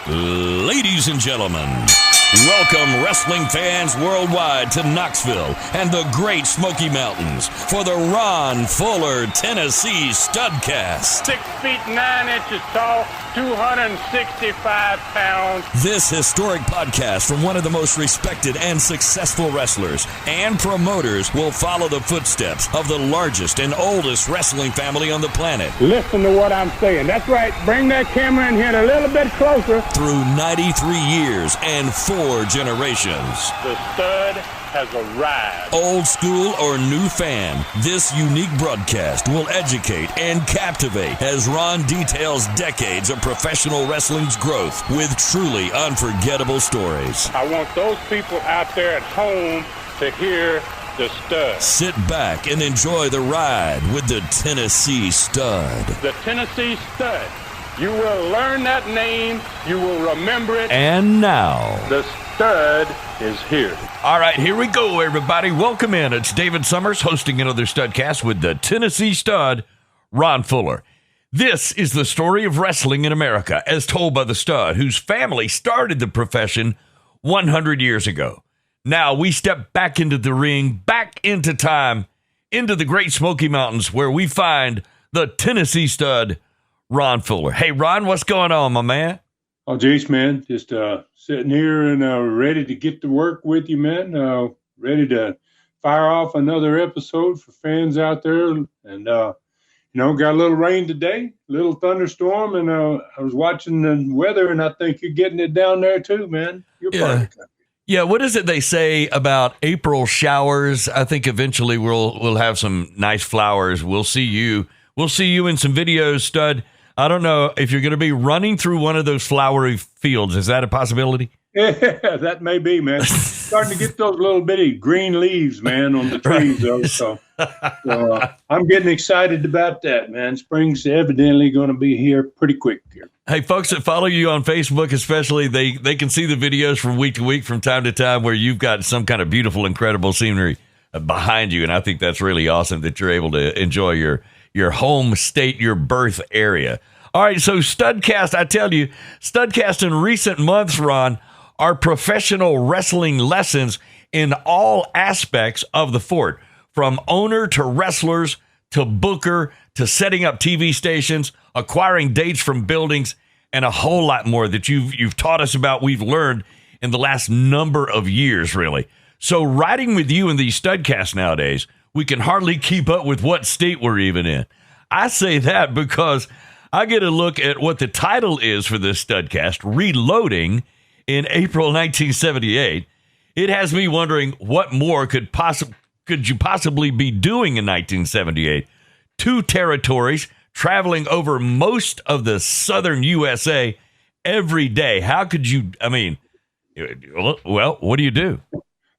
Ladies and gentlemen, welcome wrestling fans worldwide to Knoxville and the Great Smoky Mountains for the Ron Fuller Tennessee Studcast. 6 feet 9 inches tall, 265 pounds. This historic podcast from one of the most respected and successful wrestlers and promoters will follow the footsteps of the largest and oldest wrestling family on the planet. Listen to what I'm saying. That's right. Bring that camera in here a little bit closer. Through 93 years and 4 generations. The stud has arrived. Old school or new fan, this unique broadcast will educate and captivate as Ron details decades of professional wrestling's growth with truly unforgettable stories. I want those people out there at home to hear the stud. Sit back and enjoy the ride with the Tennessee Stud. The Tennessee Stud. You will learn that name. You will remember it. And now, the stud is here. All right, here we go, everybody. Welcome in. It's David Summers hosting another Studcast with the Tennessee Stud, Ron Fuller. This is the story of wrestling in America, as told by the Stud, whose family started the profession 100 years ago. Now we step back into the ring, back into time, into the Great Smoky Mountains, where we find the Tennessee Stud, Ron Fuller. Hey, Ron, what's going on, my man? Oh, geez, man, just sitting here and ready to get to work with you, man. Ready to fire off another episode for fans out there. And, got a little rain today, a little thunderstorm, and I was watching the weather, and I think you're getting it down there too, man. You're part of the country. Yeah, what is it they say about April showers? I think eventually we'll have some nice flowers. We'll see you in some videos, Stud. I don't know if you're going to be running through one of those flowery fields. Is that a possibility? Yeah, that may be, man. Starting to get those little bitty green leaves, man, on the trees, though. So I'm getting excited about that, man. Spring's evidently going to be here pretty quick here. Hey, folks that follow you on Facebook especially, they can see the videos from week to week, from time to time, where you've got some kind of beautiful, incredible scenery behind you. And I think that's really awesome that you're able to enjoy your home state, your birth area. All right, so Studcast, I tell you, Studcast in recent months, Ron, are professional wrestling lessons in all aspects of the fort, from owner to wrestlers to booker to setting up TV stations, acquiring dates from buildings, and a whole lot more that you've taught us about, we've learned in the last number of years, really. So riding with you in these Studcasts nowadays, we can hardly keep up with what state we're even in. I say that because I get a look at what the title is for this Studcast, Reloading, in April 1978. It has me wondering what more could you possibly be doing in 1978? 2 territories, traveling over most of the southern USA every day. How could you, well, what do you do?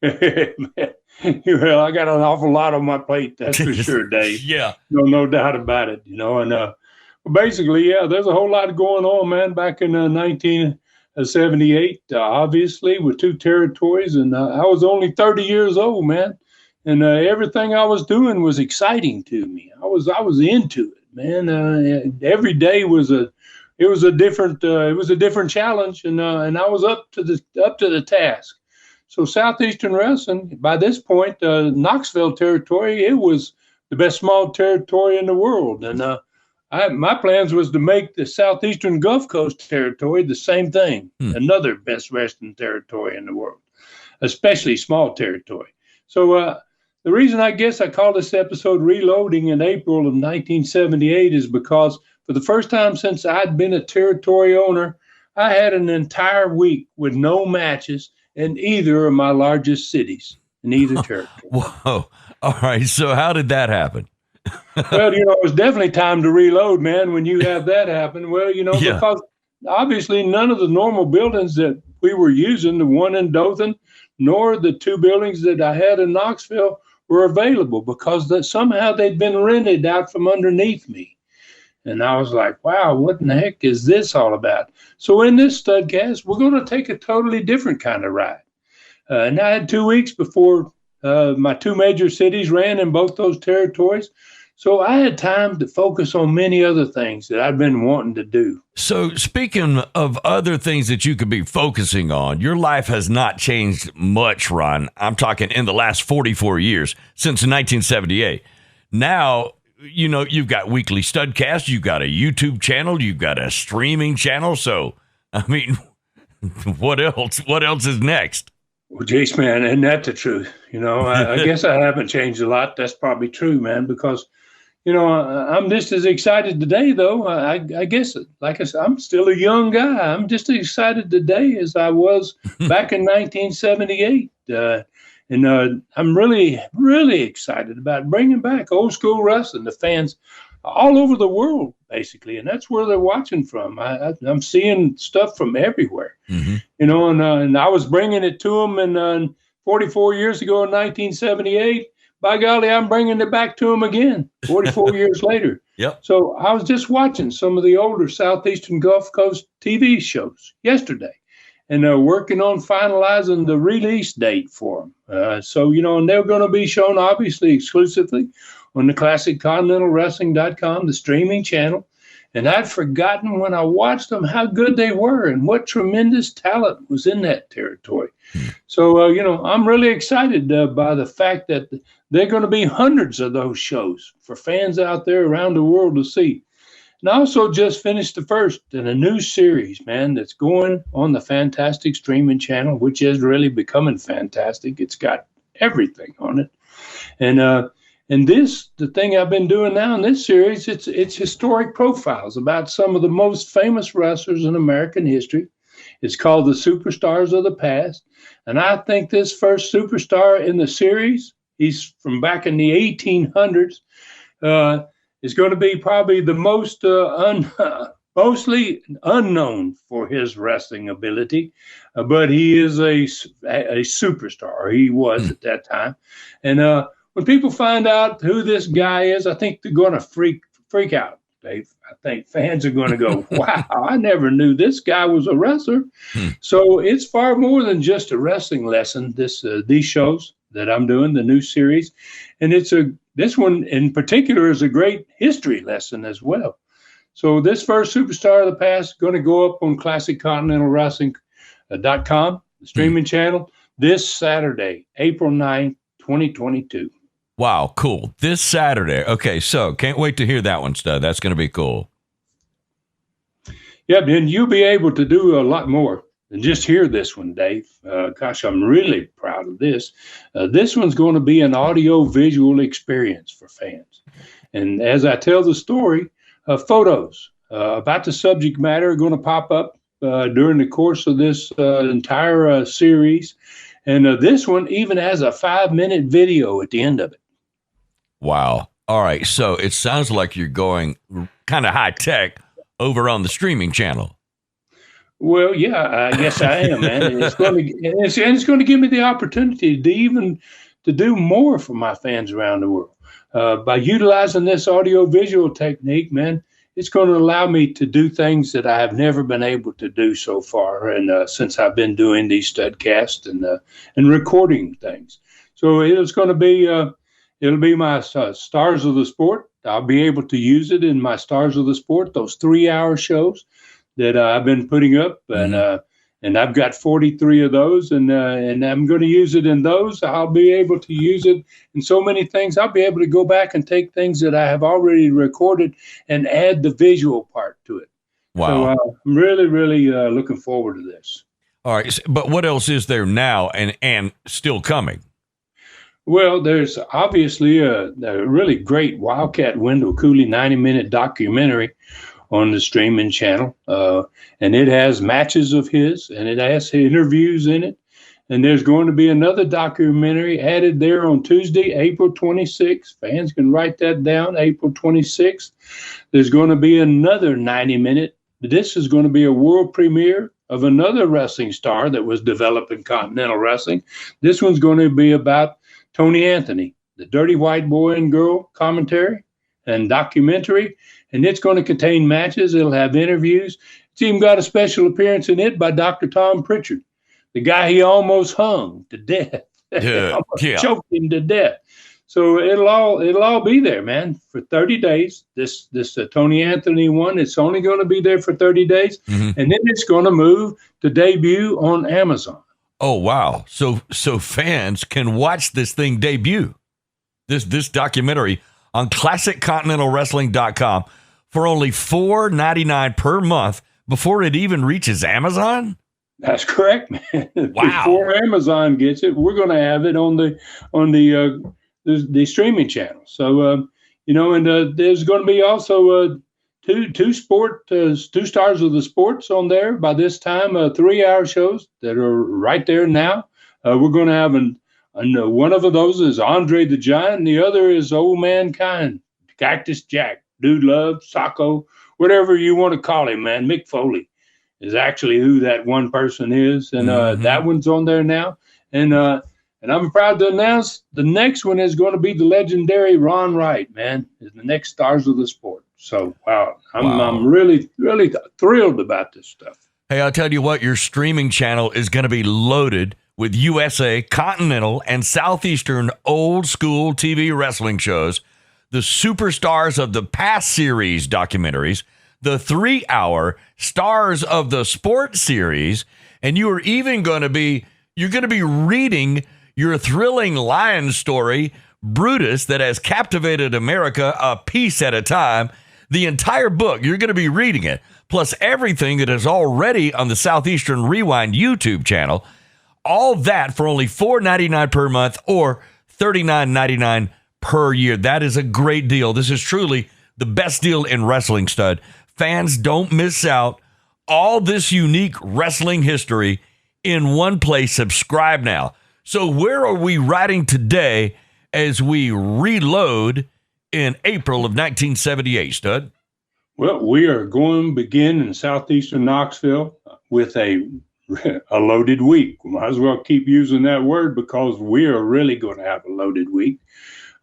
Well, I got an awful lot on my plate, that's for sure, Dave. Yeah. No doubt about it, and basically, yeah, there's a whole lot going on, man, back in 1978, obviously, with 2 territories, and I was only 30 years old, man, and everything I was doing was exciting to me. I was into it, man. Every day was a different challenge, and I was up to the task. So Southeastern Wrestling, by this point, Knoxville territory, it was the best small territory in the world. And my plans was to make the Southeastern Gulf Coast territory the same thing, another best wrestling territory in the world, especially small territory. So the reason I guess I call this episode Reloading in April of 1978 is because for the first time since I'd been a territory owner, I had an entire week with no matches in either of my largest cities, in either territory. Whoa. All right. So how did that happen? Well, it was definitely time to reload, man, when you have that happen. Well, because obviously none of the normal buildings that we were using, the one in Dothan, nor the 2 buildings that I had in Knoxville were available because somehow they'd been rented out from underneath me. And I was like, wow, what in the heck is this all about? So in this Studcast, we're going to take a totally different kind of ride. And I had 2 weeks before my 2 major cities ran in both those territories. So I had time to focus on many other things that I'd been wanting to do. So speaking of other things that you could be focusing on, your life has not changed much, Ron. I'm talking in the last 44 years, since 1978. Now, you know, you've got weekly studcasts, you've got a YouTube channel, you've got a streaming channel. So, I mean, what else? What else is next? Well, Jace, man, isn't that the truth? You know, I guess I haven't changed a lot. That's probably true, man, because, you know, I'm just as excited today, though. I guess, like I said, I'm still a young guy. I'm just as excited today as I was back in 1978. I'm really, really excited about bringing back old school wrestling to fans all over the world, basically. And that's where they're watching from. I'm seeing stuff from everywhere, you know, and I was bringing it to them. And 44 years ago in 1978, by golly, I'm bringing it back to them again 44 years later. Yep. So I was just watching some of the older Southeastern Gulf Coast TV shows yesterday, and they're working on finalizing the release date for them. So, you know, and they're going to be shown obviously exclusively on the ClassicContinentalWrestling.com, the streaming channel. And I'd forgotten when I watched them how good they were and what tremendous talent was in that territory. So, you know, I'm really excited by the fact that there are going to be hundreds of those shows for fans out there around the world to see. And I also just finished the first in a new series, man, that's going on the Fantastic streaming channel, which is really becoming fantastic. It's got everything on it. And this, the thing I've been doing now in this series, it's historic profiles about some of the most famous wrestlers in American history. It's called The Superstars of the Past. And I think this first superstar in the series, he's from back in the 1800s, is going to be probably the most mostly unknown for his wrestling ability, but he is a superstar. He was at that time. And when people find out who this guy is, I think they're going to freak out, Dave. I think fans are going to go, wow, I never knew this guy was a wrestler. So it's far more than just a wrestling lesson, these shows that I'm doing, the new series. And this one in particular is a great history lesson as well. So this first superstar of the past is going to go up on ClassicContinentalWrestling.com, the streaming channel, this Saturday, April 9th, 2022. Wow, cool. This Saturday. Okay, so can't wait to hear that one, Stud. That's going to be cool. Yeah, then you'll be able to do a lot more than just hear this one, Dave. Gosh, I'm really proud of this. This one's going to be an audio-visual experience for fans. And as I tell the story, photos about the subject matter are going to pop up during the course of this entire series. And this one even has a 5-minute video at the end of it. Wow. All right. So it sounds like you're going kind of high tech over on the streaming channel. Well, yeah, I guess I am, man. And it's going to give me the opportunity to do more for my fans around the world. By utilizing this audio-visual technique, man, it's going to allow me to do things that I have never been able to do so far, and since I've been doing these studcasts and recording things. So it's going to be it'll be my Stars of the Sport. I'll be able to use it in my Stars of the Sport, those 3-hour shows that I've been putting up, and I've got 43 of those, and I'm going to use it in those. I'll be able to use it in so many things. I'll be able to go back and take things that I have already recorded and add the visual part to it. Wow. So I'm really, really looking forward to this. All right. But what else is there now and still coming? Well, there's obviously a really great Wildcat Wendell Cooley 90-minute documentary on the streaming channel. And it has matches of his, and it has interviews in it. And there's going to be another documentary added there on Tuesday, April 26th. Fans can write that down, April 26th. There's going to be another 90-minute. This is going to be a world premiere of another wrestling star that was developed in Continental Wrestling. This one's going to be about Tony Anthony, the Dirty White Boy and Girl commentary and documentary. And it's going to contain matches. It'll have interviews. It's even got a special appearance in it by Dr. Tom Pritchard, the guy he almost hung to death. Yeah. Choked him to death. So it'll all be there, man, for 30 days. This Tony Anthony one, it's only going to be there for 30 days, and then it's going to move to debut on Amazon. Oh wow! So fans can watch this thing debut, this documentary on ClassicContinentalWrestling.com for only $4.99 per month before it even reaches Amazon. That's correct, man. Wow! Before Amazon gets it, we're going to have it on the streaming channel. So and there's going to be also two stars of the sports on there by this time. 3-hour shows that are right there now. We're going to have one of those is Andre the Giant, and the other is Old Mankind, Cactus Jack, Dude Love, Socko, whatever you want to call him, man. Mick Foley is actually who that one person is, and that one's on there now. And I'm proud to announce the next one is going to be the legendary Ron Wright, man, is the next stars of the sport. So, wow. I'm really, really thrilled about this stuff. Hey, I'll tell you what, your streaming channel is going to be loaded with USA, Continental, and Southeastern old school TV wrestling shows, the superstars of the past series documentaries, the 3-hour Stars of the Sport series, and you're going to be reading your thrilling lion story, Brutus, that has captivated America a piece at a time. The entire book, you're going to be reading it, plus everything that is already on the Southeastern Rewind YouTube channel. All that for only $4.99 per month or $39.99 per year. That is a great deal. This is truly the best deal in wrestling, stud. Fans, don't miss out. All this unique wrestling history in one place. Subscribe now. So where are we riding today as we reload in April of 1978, stud? Well, we are going to begin in southeastern Knoxville with a loaded week. We might as well keep using that word because we are really going to have a loaded week.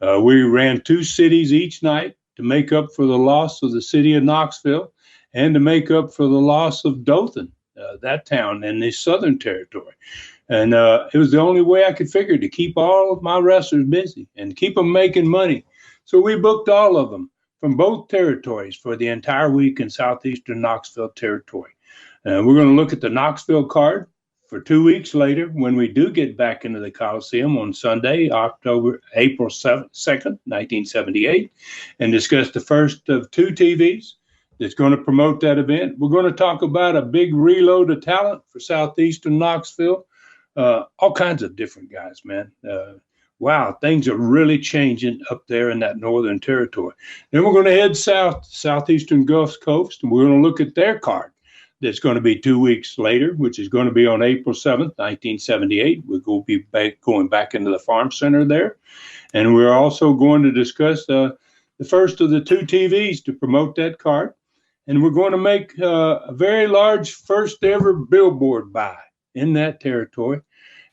We ran 2 cities each night to make up for the loss of the city of Knoxville and to make up for the loss of Dothan, that town in the Southern Territory. And it was the only way I could figure to keep all of my wrestlers busy and keep them making money. So we booked all of them from both territories for the entire week in southeastern Knoxville Territory. We're going to look at the Knoxville card for 2 weeks later when we do get back into the Coliseum on Sunday, April 2nd, 1978, and discuss the first of 2 TVs that's going to promote that event. We're going to talk about a big reload of talent for southeastern Knoxville. All kinds of different guys, man. Wow, things are really changing up there in that Northern Territory. Then we're going to head south, southeastern Gulf Coast, and we're going to look at their card. That's going to be 2 weeks later, which is going to be on April 7th, 1978. We'll be going back into the Farm Center there. And we're also going to discuss the first of the 2 TVs to promote that card. And we're going to make a very large first ever billboard buy in that territory.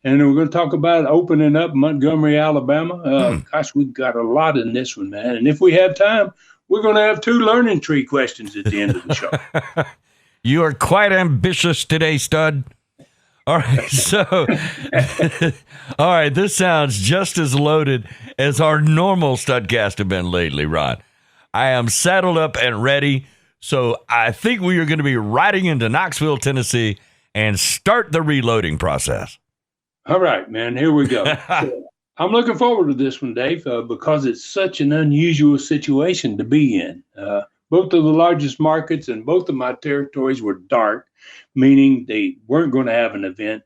And we're going to talk about opening up Montgomery, Alabama. Gosh, we've got a lot in this one, man. And if we have time, we're going to have 2 learning tree questions at the end of the show. You are quite ambitious today, stud. All right, so, all right, this sounds just as loaded as our normal Studcast have been lately, Ron. I am saddled up and ready, so I think we are going to be riding into Knoxville, Tennessee, and start the reloading process. All right, man, here we go. I'm looking forward to this one, Dave, because it's such an unusual situation to be in. Both of the largest markets and both of my territories were dark, meaning they weren't going to have an event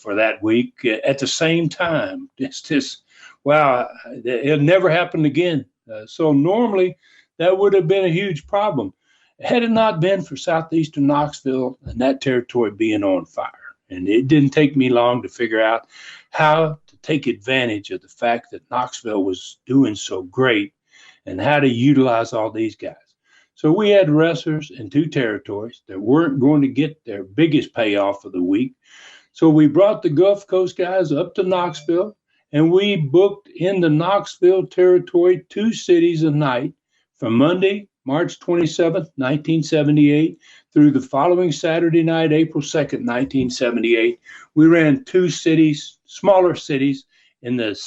for that week at the same time. It's just, wow, it never happened again. So normally that would have been a huge problem had it not been for southeastern Knoxville and that territory being on fire. And it didn't take me long to figure out how to take advantage of the fact that Knoxville was doing so great and how to utilize all these guys. So we had wrestlers in 2 territories that weren't going to get their biggest payoff of the week. So we brought the Gulf Coast guys up to Knoxville, and we booked in the Knoxville territory 2 cities a night from Monday, March 27th, 1978, through the following Saturday night, April 2nd, 1978. We ran 2 cities, smaller cities, in the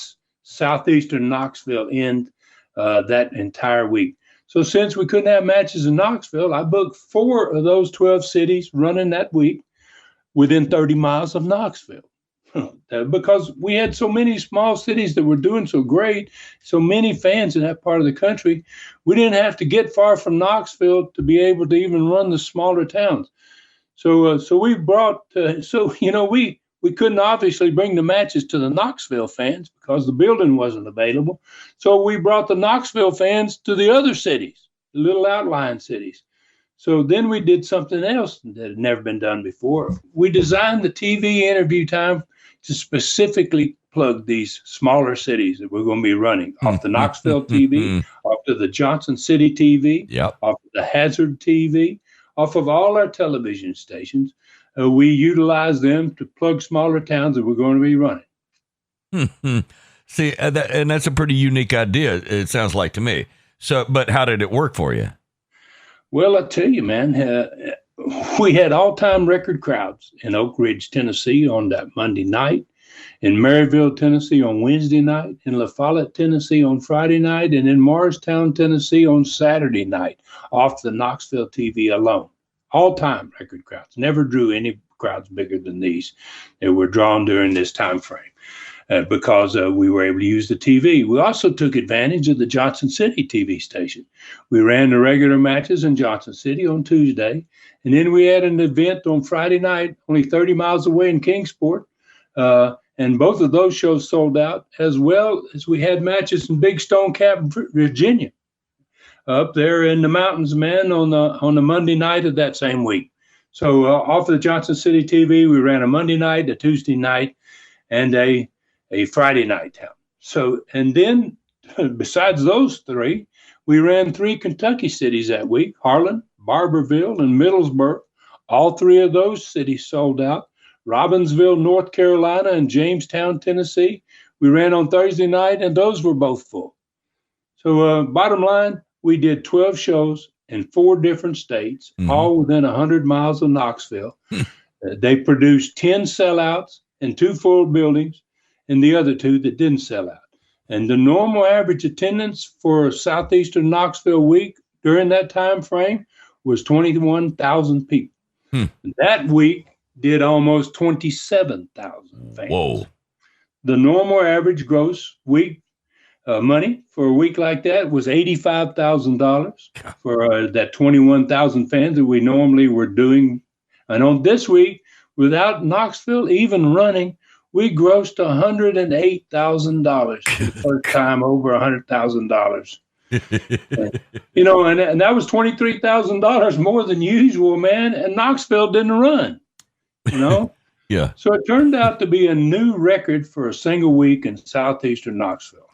southeastern Knoxville end that entire week. So since we couldn't have matches in Knoxville, I booked 4 of those 12 cities running that week within 30 miles of Knoxville. Because we had so many small cities that were doing so great, so many fans in that part of the country, we didn't have to get far from Knoxville to be able to even run the smaller towns. So we brought, we couldn't obviously bring the matches to the Knoxville fans because the building wasn't available. So we brought the Knoxville fans to the other cities, the little outlying cities. So then we did something else that had never been done before. We designed the TV interview time to specifically plug these smaller cities that we're going to be running off the Knoxville TV, off of the Johnson City TV, off of the Hazard TV, off of all our television stations. We utilize them to plug smaller towns that we're going to be running. See, and that's a pretty unique idea, it sounds like to me. So, but how did it work for you? Well, I tell you, man, we had all-time record crowds in Oak Ridge, Tennessee on that Monday night, in Maryville, Tennessee on Wednesday night, in La Follette, Tennessee on Friday night, and in Morristown, Tennessee on Saturday night off the Knoxville TV alone. All-time record crowds. Never drew any crowds bigger than these that were drawn during this time frame because we were able to use the TV. We also took advantage of the Johnson City TV station. We ran the regular matches in Johnson City on Tuesday, and then we had an event on Friday night, only 30 miles away in Kingsport, and both of those shows sold out, as well as we had matches in Big Stone Cap, Virginia, up there in the mountains, man, on the Monday night of that same week. So off of the Johnson City TV, we ran a Monday night, a Tuesday night, and a Friday night town. So, and then besides those 3, we ran 3 Kentucky cities that week: Harlan, Barberville, and Middlesboro. All 3 of those cities sold out. Robbinsville, North Carolina, and Jamestown, Tennessee, we ran on Thursday night, and those were both full. So bottom line, we did 12 shows in 4 different states, all within 100 miles of Knoxville. They produced 10 sellouts and 2 full buildings, and the other 2 that didn't sell out. And the normal average attendance for a southeastern Knoxville week during that time frame was 21,000 people. That week did almost 27,000 fans. Whoa. The normal average gross week money for a week like that was $85,000 for that 21,000 fans that we normally were doing. And on this week, without Knoxville even running, we grossed $108,000 for the first time, over $100,000. And that was $23,000 more than usual, man. And Knoxville didn't run, Yeah. So it turned out to be a new record for a single week in southeastern Knoxville.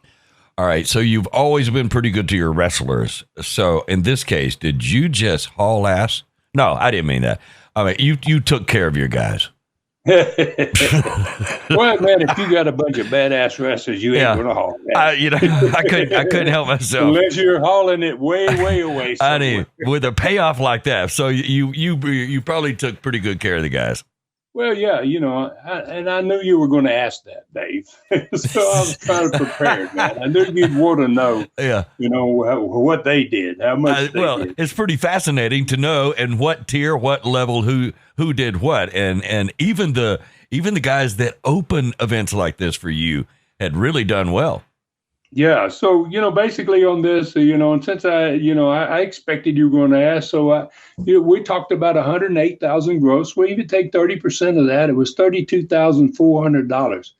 All right. So you've always been pretty good to your wrestlers. So in this case, did you just haul ass? No, I didn't mean that. I mean, you took care of your guys. Well, man, if you got a bunch of badass wrestlers, you ain't gonna haul that. I couldn't help myself. Unless you're hauling it way away somewhere. I mean, with a payoff like that. So you probably took pretty good care of the guys. Well, yeah, I knew you were going to ask that, Dave. So I was kind of prepared, man. I knew you'd want to know, what they did, how much they did. It's pretty fascinating to know and what tier, what level, who did what, and even the guys that open events like this for you had really done well. Yeah. So, basically on this, and since I expected you were going to ask, so we talked about 108,000 gross. Well, if you take 30% of that, it was $32,400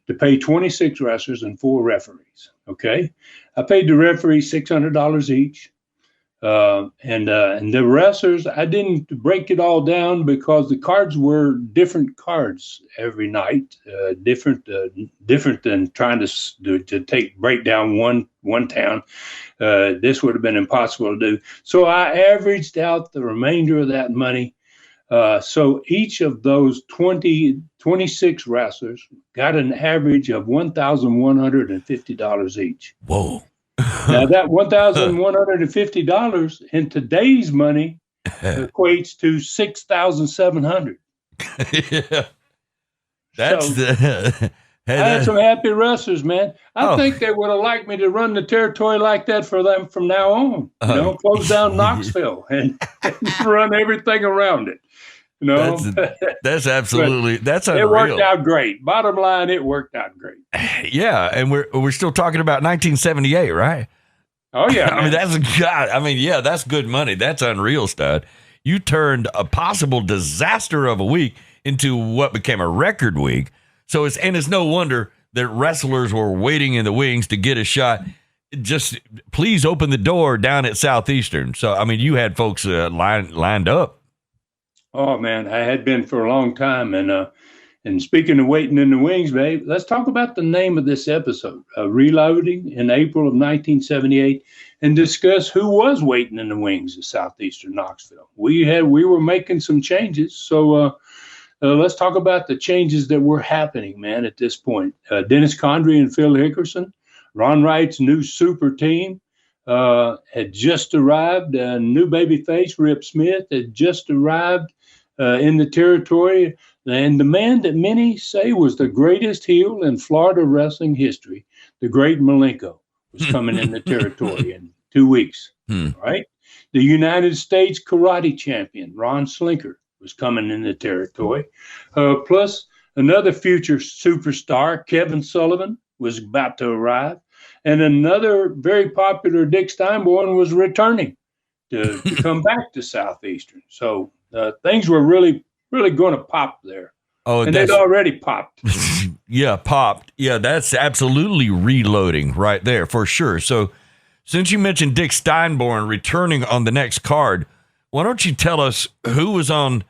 to pay 26 wrestlers and 4 referees. Okay. I paid the referees $600 each. And the wrestlers, I didn't break it all down because the cards were different cards every night, different than trying to break down one town. This would have been impossible to do. So I averaged out the remainder of that money. So each of those 26 wrestlers got an average of $1,150 each. Whoa. Now that $1,150 in today's money equates to $6,700. Yeah, Hey, I had some happy wrestlers, man. I Oh. think they would have liked me to run the territory like that for them from now on. You know, close down Knoxville and run everything around it. You know, that's absolutely that's it unreal. worked out great. Bottom line, it worked out great. Yeah, and we're still talking about 1978, right? Oh yeah, I mean that's good money. That's unreal, stud. You turned a possible disaster of a week into what became a record week. So it's no wonder that wrestlers were waiting in the wings to get a shot. Just please open the door down at Southeastern. So I mean, you had folks lined up. Oh man, I had been for a long time, and speaking of waiting in the wings, babe, let's talk about the name of this episode, Reloading in April of 1978, and discuss who was waiting in the wings at Southeastern Knoxville. We were making some changes, so let's talk about the changes that were happening, man, at this point. Dennis Condrey and Phil Hickerson, Ron Wright's new super team, had just arrived. New babyface Rip Smith had just arrived in the territory. And the man that many say was the greatest heel in Florida wrestling history, the great Malenko, was coming in the territory in 2 weeks. Right? The United States karate champion, Ron Slinker, was coming in the territory. Plus, another future superstar, Kevin Sullivan, was about to arrive. And another very popular Dick Steinborn was returning to come back to Southeastern. So things were really going to pop there. Oh, and they'd already popped. Yeah, popped. Yeah, that's absolutely reloading right there for sure. So since you mentioned Dick Steinborn returning on the next card, why don't you tell us who was on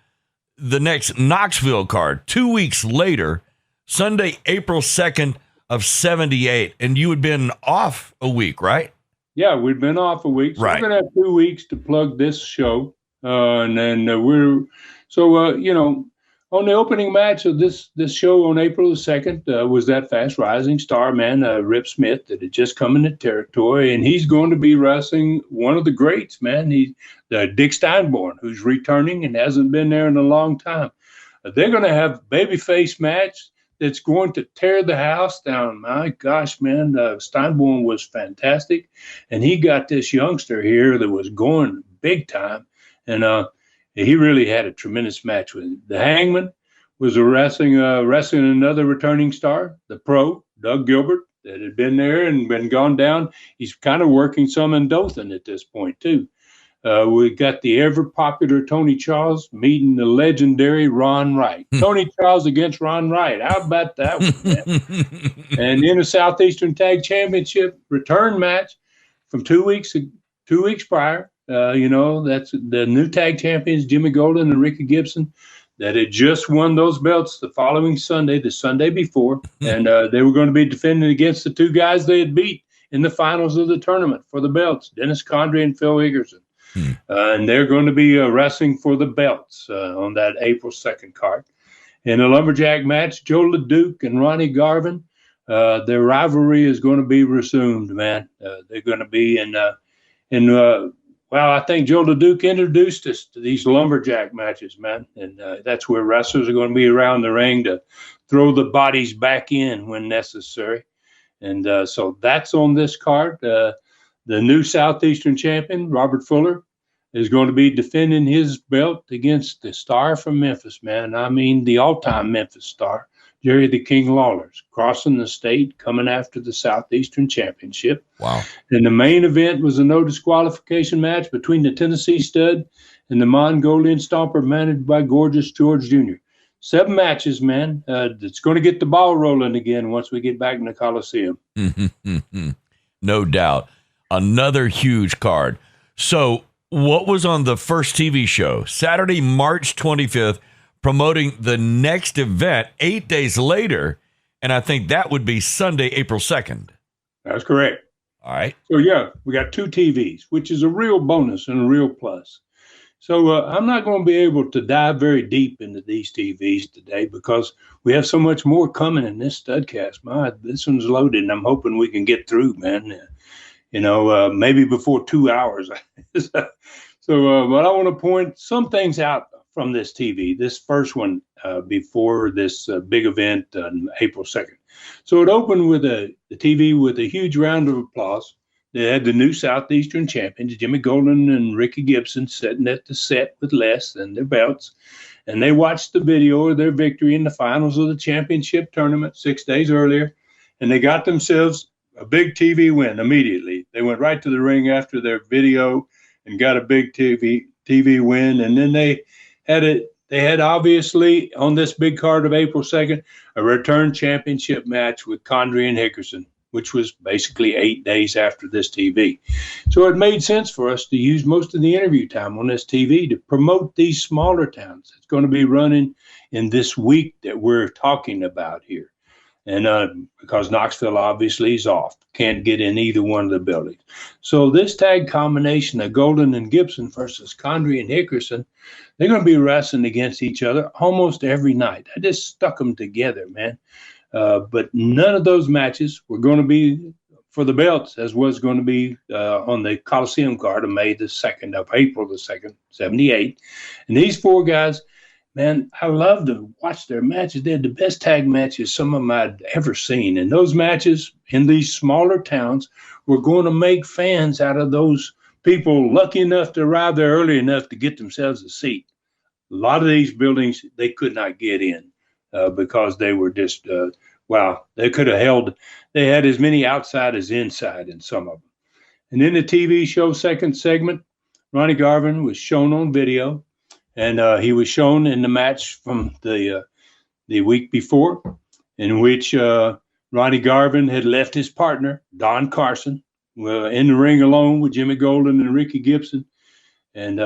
the next Knoxville card 2 weeks later, Sunday, April 2nd of 78. And you had been off a week, right? Yeah, we'd been off a week. So right. We're going to have 2 weeks to plug this show. And then on the opening match of this show on April the 2nd was that fast rising star, man, Rip Smith, that had just come in the territory. And he's going to be wrestling one of the greats, man. He's Dick Steinborn, who's returning and hasn't been there in a long time. They're going to have a babyface match that's going to tear the house down. My gosh, man, Steinborn was fantastic. And he got this youngster here that was going big time. And he really had a tremendous match with him. The Hangman was wrestling another returning star, the Pro, Doug Gilbert, that had been there and been gone down. He's kind of working some in Dothan at this point, too. We got the ever-popular Tony Charles meeting the legendary Ron Wright. Tony Charles against Ron Wright. How about that one, man? And in a Southeastern Tag Championship return match from 2 weeks prior, that's the new tag champions, Jimmy Golden and Ricky Gibson, that had just won those belts the following Sunday, the Sunday before. And they were going to be defending against the two guys they had beat in the finals of the tournament for the belts, Dennis Condrey and Phil Hickerson. And they're going to be wrestling for the belts on that April 2nd card. In a lumberjack match, Joe LeDuc and Ronnie Garvin, their rivalry is going to be resumed, man. They're going to be I think Joe LeDuc introduced us to these lumberjack matches, man. And that's where wrestlers are going to be around the ring to throw the bodies back in when necessary. And so that's on this card. The new Southeastern champion, Robert Fuller, is going to be defending his belt against the star from Memphis, man. I mean, the all-time Memphis star, Jerry the King Lawler's, crossing the state, coming after the Southeastern Championship. Wow. And the main event was a no disqualification match between the Tennessee Stud and the Mongolian Stomper, managed by Gorgeous George Jr. 7 matches, man. It's going to get the ball rolling again once we get back in the Coliseum. No doubt. Another huge card. So what was on the first TV show, Saturday, March 25th, promoting the next event 8 days later? And I think that would be Sunday, April 2nd. That's correct. All right. So, yeah, we got 2 TVs, which is a real bonus and a real plus. So I'm not going to be able to dive very deep into these TVs today because we have so much more coming in this Studcast. This one's loaded, and I'm hoping we can get through, man. Maybe before 2 hours. But I want to point some things out from this TV, this first one before this big event on April 2nd. So it opened with the TV with a huge round of applause. They had the new Southeastern champions, Jimmy Golden and Ricky Gibson, sitting at the set with Les and their belts. And they watched the video of their victory in the finals of the championship tournament 6 days earlier. And they got themselves a big TV win immediately. They went right to the ring after their video and got a big TV win. And then they had obviously on this big card of April 2nd, a return championship match with Condrey and Hickerson, which was basically 8 days after this TV. So it made sense for us to use most of the interview time on this TV to promote these smaller towns. It's going to be running in this week that we're talking about here. And because Knoxville obviously is off, can't get in either one of the buildings. So this tag combination of Golden and Gibson versus Condrey and Hickerson, they're going to be wrestling against each other almost every night. I just stuck them together, man. But none of those matches were going to be for the belts, as was going to be on the Coliseum card of May the 2nd of April the 2nd, 78. And these four guys, man, I love to watch their matches. They had the best tag matches some of them I'd ever seen. And those matches in these smaller towns were going to make fans out of those people lucky enough to arrive there early enough to get themselves a seat. A lot of these buildings, they could not get in because they were just, they could have held, they had as many outside as inside in some of them. And in the TV show second segment, Ronnie Garvin was shown on video. And he was shown in the match from the week before, in which Ronnie Garvin had left his partner, Don Carson, in the ring alone with Jimmy Golden and Ricky Gibson. And,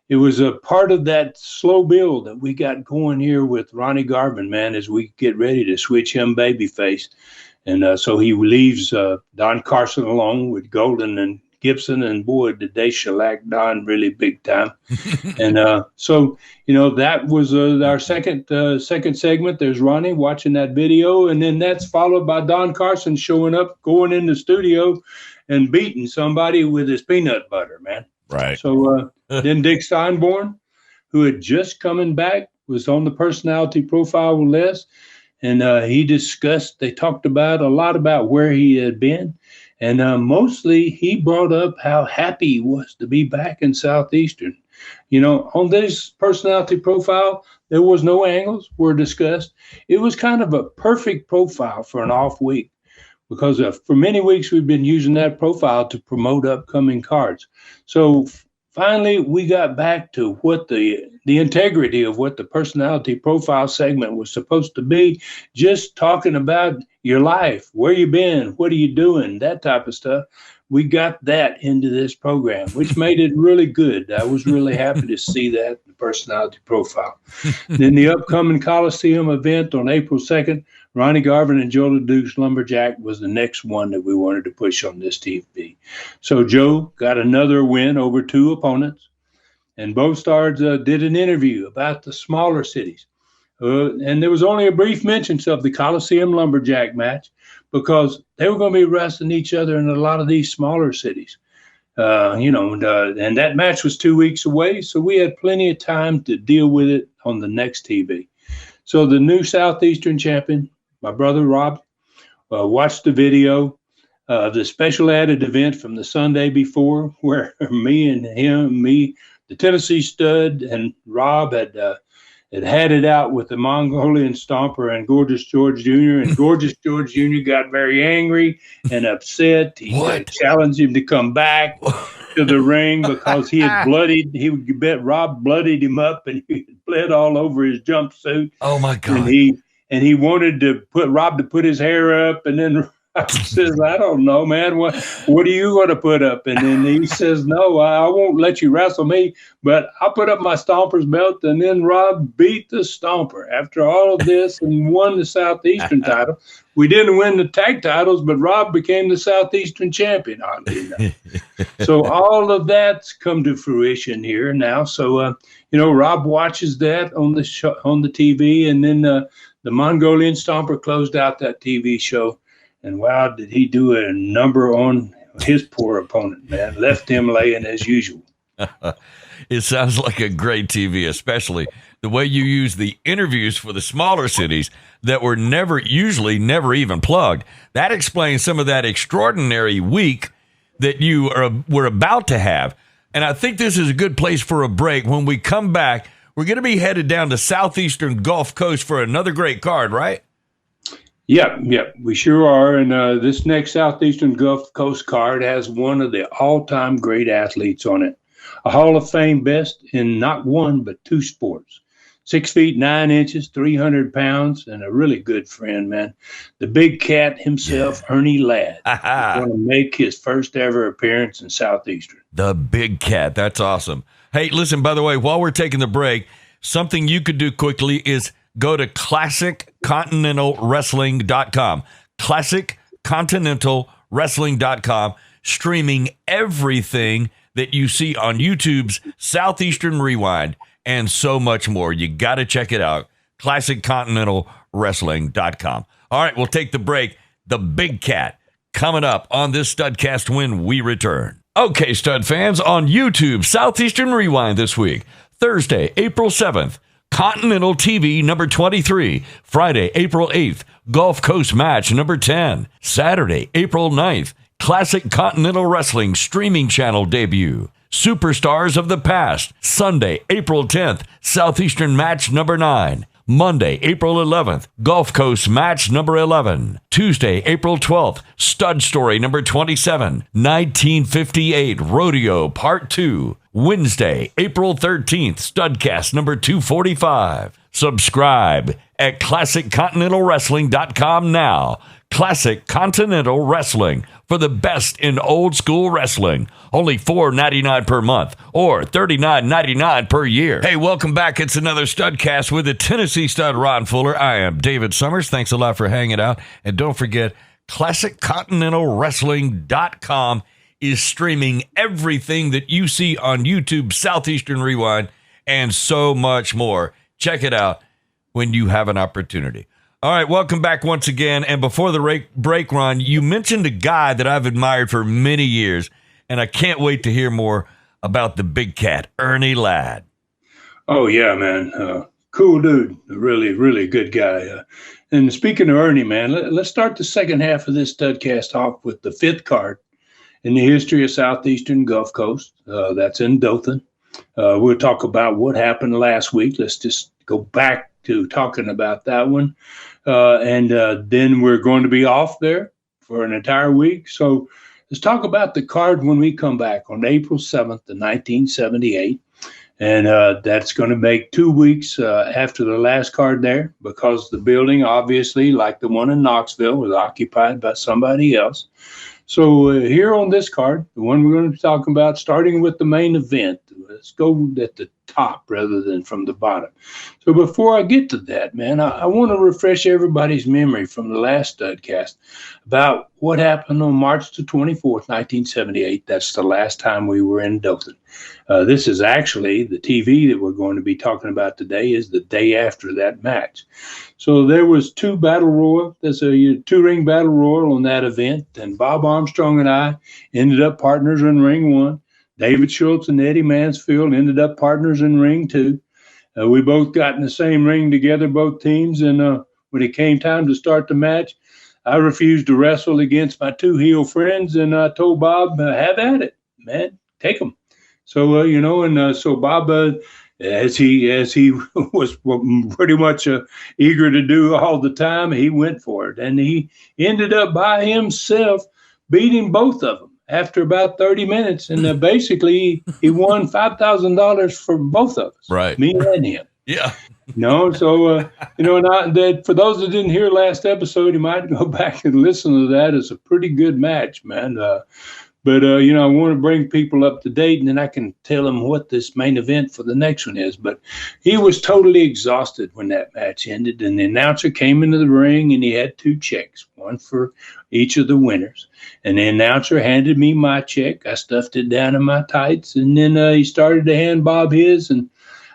it was a part of that slow build that we got going here with Ronnie Garvin, man, as we get ready to switch him babyface. And so he leaves Don Carson alone with Golden and Gibson, and boy, did they shellac Don really big time. And that was our second segment. There's Ronnie watching that video, and then that's followed by Don Carson showing up, going in the studio and beating somebody with his peanut butter, man. Right. So then Dick Steinborn, who had just coming back, was on the personality profile with Les, and they talked about a lot about where he had been. And mostly he brought up how happy he was to be back in Southeastern. On this personality profile, there was no angles were discussed. It was kind of a perfect profile for an off week because for many weeks we've been using that profile to promote upcoming cards. So finally, we got back to what the integrity of what the personality profile segment was supposed to be, just talking about your life, where you been, what are you doing, that type of stuff. We got that into this program, which made it really good. I was really happy to see that, the personality profile. Then the upcoming Coliseum event on April 2nd, Ronnie Garvin and Joe LeDuc's Lumberjack was the next one that we wanted to push on this TV. So Joe got another win over two opponents, and both stars did an interview about the smaller cities. And there was only a brief mention of the Coliseum Lumberjack match because they were going to be wrestling each other in a lot of these smaller cities. And that match was 2 weeks away, so we had plenty of time to deal with it on the next TV. So the new Southeastern champion, my brother Rob, watched the video of the special added event from the Sunday before where me, the Tennessee Stud, and Rob had it out with the Mongolian Stomper and Gorgeous George Jr. And Gorgeous George Jr. got very angry and upset. He challenged him to come back to the ring because he had Rob bloodied him up and he had bled all over his jumpsuit. Oh my God. And he wanted to Rob to put his hair up, and then Rob says, I don't know, man, what are you going to put up? And then he says, no, I won't let you wrestle me, but I'll put up my Stomper's belt. And then Rob beat the Stomper after all of this and won the Southeastern title. We didn't win the tag titles, but Rob became the Southeastern champion, oddly enough. So all of that's come to fruition here now. So, Rob watches that on the show, on the TV, and then the Mongolian Stomper closed out that TV show. And wow, did he do a number on his poor opponent, man. Left him laying as usual. It sounds like a great TV, especially the way you use the interviews for the smaller cities that were never even plugged. That explains some of that extraordinary week that you were about to have. And I think this is a good place for a break. When we come back, we're going to be headed down to southeastern Gulf Coast for another great card, right? Yeah, we sure are. And this next Southeastern Gulf Coast card has one of the all-time great athletes on it. A Hall of Fame best in not one, but two sports. 6 feet 3 inches, 300 pounds, and a really good friend, man. The big cat himself, Ernie Ladd, is going to make his first ever appearance in Southeastern. The big cat. That's awesome. Hey, listen, by the way, while we're taking the break, something you could do quickly is go to ClassicContinentalWrestling.com. ClassicContinentalWrestling.com, streaming everything that you see on YouTube's Southeastern Rewind and so much more. You got to check it out. ClassicContinentalWrestling.com. All right, we'll take the break. The Big Cat coming up on this Studcast when we return. Okay, Stud fans, on YouTube, Southeastern Rewind this week, Thursday, April 7th. Continental TV number 23, Friday, April 8th, Gulf Coast match number 10, Saturday, April 9th, Classic Continental Wrestling streaming channel debut, Superstars of the Past, Sunday, April 10th, Southeastern match number 9, Monday, April 11th, Gulf Coast match number 11, Tuesday, April 12th, Stud Story number 27, 1958 Rodeo Part 2, Wednesday, April 13th, Studcast number 245. Subscribe at ClassicContinentalWrestling.com now. Classic Continental Wrestling for the best in old school wrestling. Only $4.99 per month or $39.99 per year. Hey, welcome back. It's another Studcast with the Tennessee Stud Ron Fuller. I am David Summers. Thanks a lot for hanging out. And don't forget, ClassicContinentalWrestling.com is streaming everything that you see on YouTube, Southeastern Rewind, and so much more. Check it out when you have an opportunity. All right, welcome back once again. And before the break, Ron, you mentioned a guy that I've admired for many years, and I can't wait to hear more about the big cat, Ernie Ladd. Oh, yeah, man. Cool dude. A really, really good guy. And speaking of Ernie, man, let's start the second half of this Studcast off with the fifth card in the history of Southeastern Gulf Coast. That's in Dothan. We'll talk about what happened last week. Let's just go back to talking about that one. And then we're going to be off there for an entire week. So let's talk about the card when we come back on April 7th of 1978. And that's going to make 2 weeks after the last card there, because the building, obviously, like the one in Knoxville, was occupied by somebody else. So here on this card, the one we're going to be talking about, starting with the main event, let's go at the top rather than from the bottom. So before I get to that, man, I want to refresh everybody's memory from the last Studcast about what happened on March the 24th, 1978. That's the last time we were in Dothan. This is actually the TV that we're going to be talking about today is the day after that match. So there was two battle royal. There's a two-ring battle royal on that event, and Bob Armstrong and I ended up partners in ring 1. David Schultz and Eddie Mansfield ended up partners in ring 2. We both got in the same ring together, both teams, and when it came time to start the match, I refused to wrestle against my two heel friends, and I told Bob, have at it, man, take them. So, so Bob, as he was pretty much eager to do all the time, he went for it. And he ended up by himself beating both of them after about 30 minutes. And basically, he won $5,000 for both of us, right? Me and him. Yeah. So, that for those that didn't hear last episode, you might go back and listen to that. It's a pretty good match, man. But I want to bring people up to date, and then I can tell them what this main event for the next one is. But he was totally exhausted when that match ended, and the announcer came into the ring, and he had 2 checks, one for each of the winners. And the announcer handed me my check. I stuffed it down in my tights, and then he started to hand Bob his, and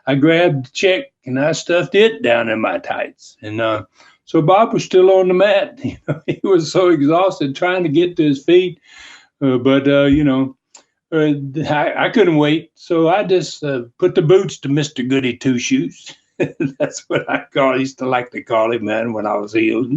I grabbed the check, and I stuffed it down in my tights. And so Bob was still on the mat. He was so exhausted trying to get to his feet. But I couldn't wait, so I just put the boots to Mr. Goody Two Shoes. That's what I used to like to call him, man, when I was healed.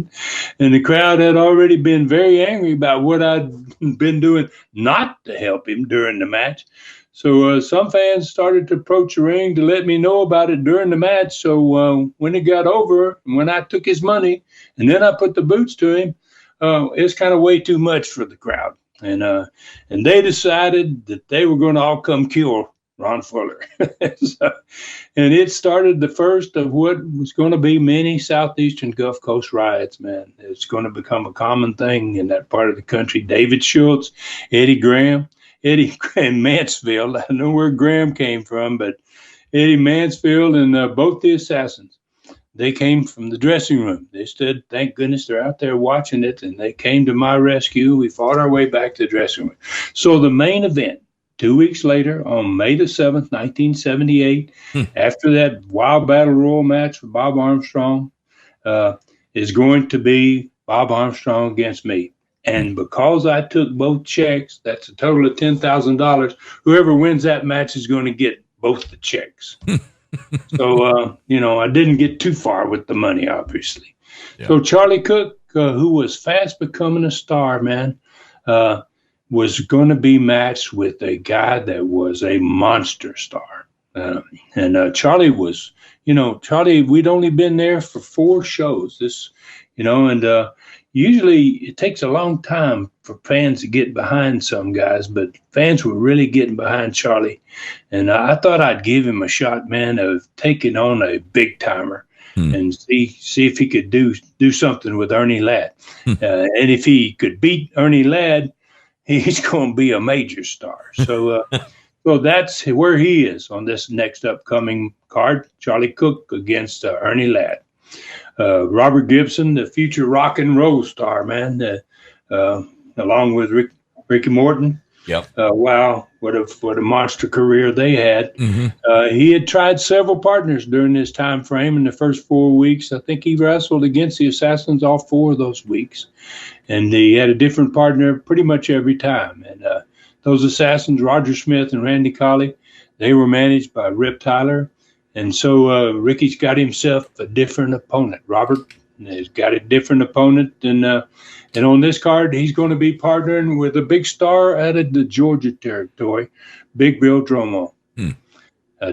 And the crowd had already been very angry about what I'd been doing not to help him during the match. So some fans started to approach the ring to let me know about it during the match. So when it got over, when I took his money and then I put the boots to him, it's kind of way too much for the crowd. And they decided that they were going to all come kill Ron Fuller. And it started the first of what was going to be many Southeastern Gulf Coast riots, man. It's going to become a common thing in that part of the country. David Schultz, Eddie Mansfield. I know where Graham came from, but Eddie Mansfield and both the assassins, they came from the dressing room. They stood, thank goodness they're out there watching it, and they came to my rescue. We fought our way back to the dressing room. So the main event, 2 weeks later, on May the 7th, 1978, after that wild battle royal match with Bob Armstrong, is going to be Bob Armstrong against me. And because I took both checks, that's a total of $10,000. Whoever wins that match is going to get both the checks. So, I didn't get too far with the money, obviously. Yeah. So Charlie Cook, who was fast becoming a star, man, was going to be matched with a guy that was a monster star. And Charlie was, Charlie, we'd only been there for 4 shows. Usually it takes a long time for fans to get behind some guys, but fans were really getting behind Charlie. And I thought I'd give him a shot, man, of taking on a big timer and see if he could do something with Ernie Ladd. And if he could beat Ernie Ladd, he's going to be a major star. So, so that's where he is on this next upcoming card. Charlie Cook against Ernie Ladd. Robert Gibson, the future rock and roll star, man, along with Ricky Morton. Yep. Wow, what a monster career they had. Mm-hmm. He had tried several partners during this time frame. In the first 4 weeks, I think he wrestled against the Assassins all 4 of those weeks, and he had a different partner pretty much every time. And those Assassins, Roger Smith and Randy Colley, they were managed by Rip Tyler. And so Ricky's got himself a different opponent. Robert has got a different opponent. And on this card, he's going to be partnering with a big star out of the Georgia territory, Big Bill Dromo.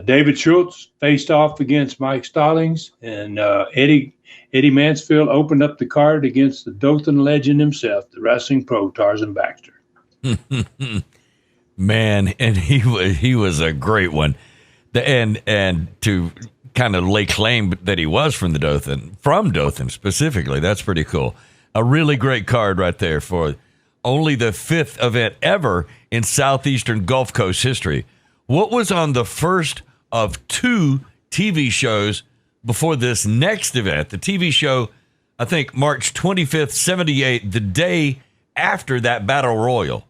David Schultz faced off against Mike Stallings. And Eddie Mansfield opened up the card against the Dothan legend himself, the wrestling pro Tarzan Baxter. Man, and he was a great one. And to kind of lay claim that he was from Dothan specifically, that's pretty cool. A really great card right there for only the 5th event ever in Southeastern Gulf Coast history. What was on the first of 2 TV shows before this next event? The TV show, I think, March 25th, 78, the day after that Battle Royal.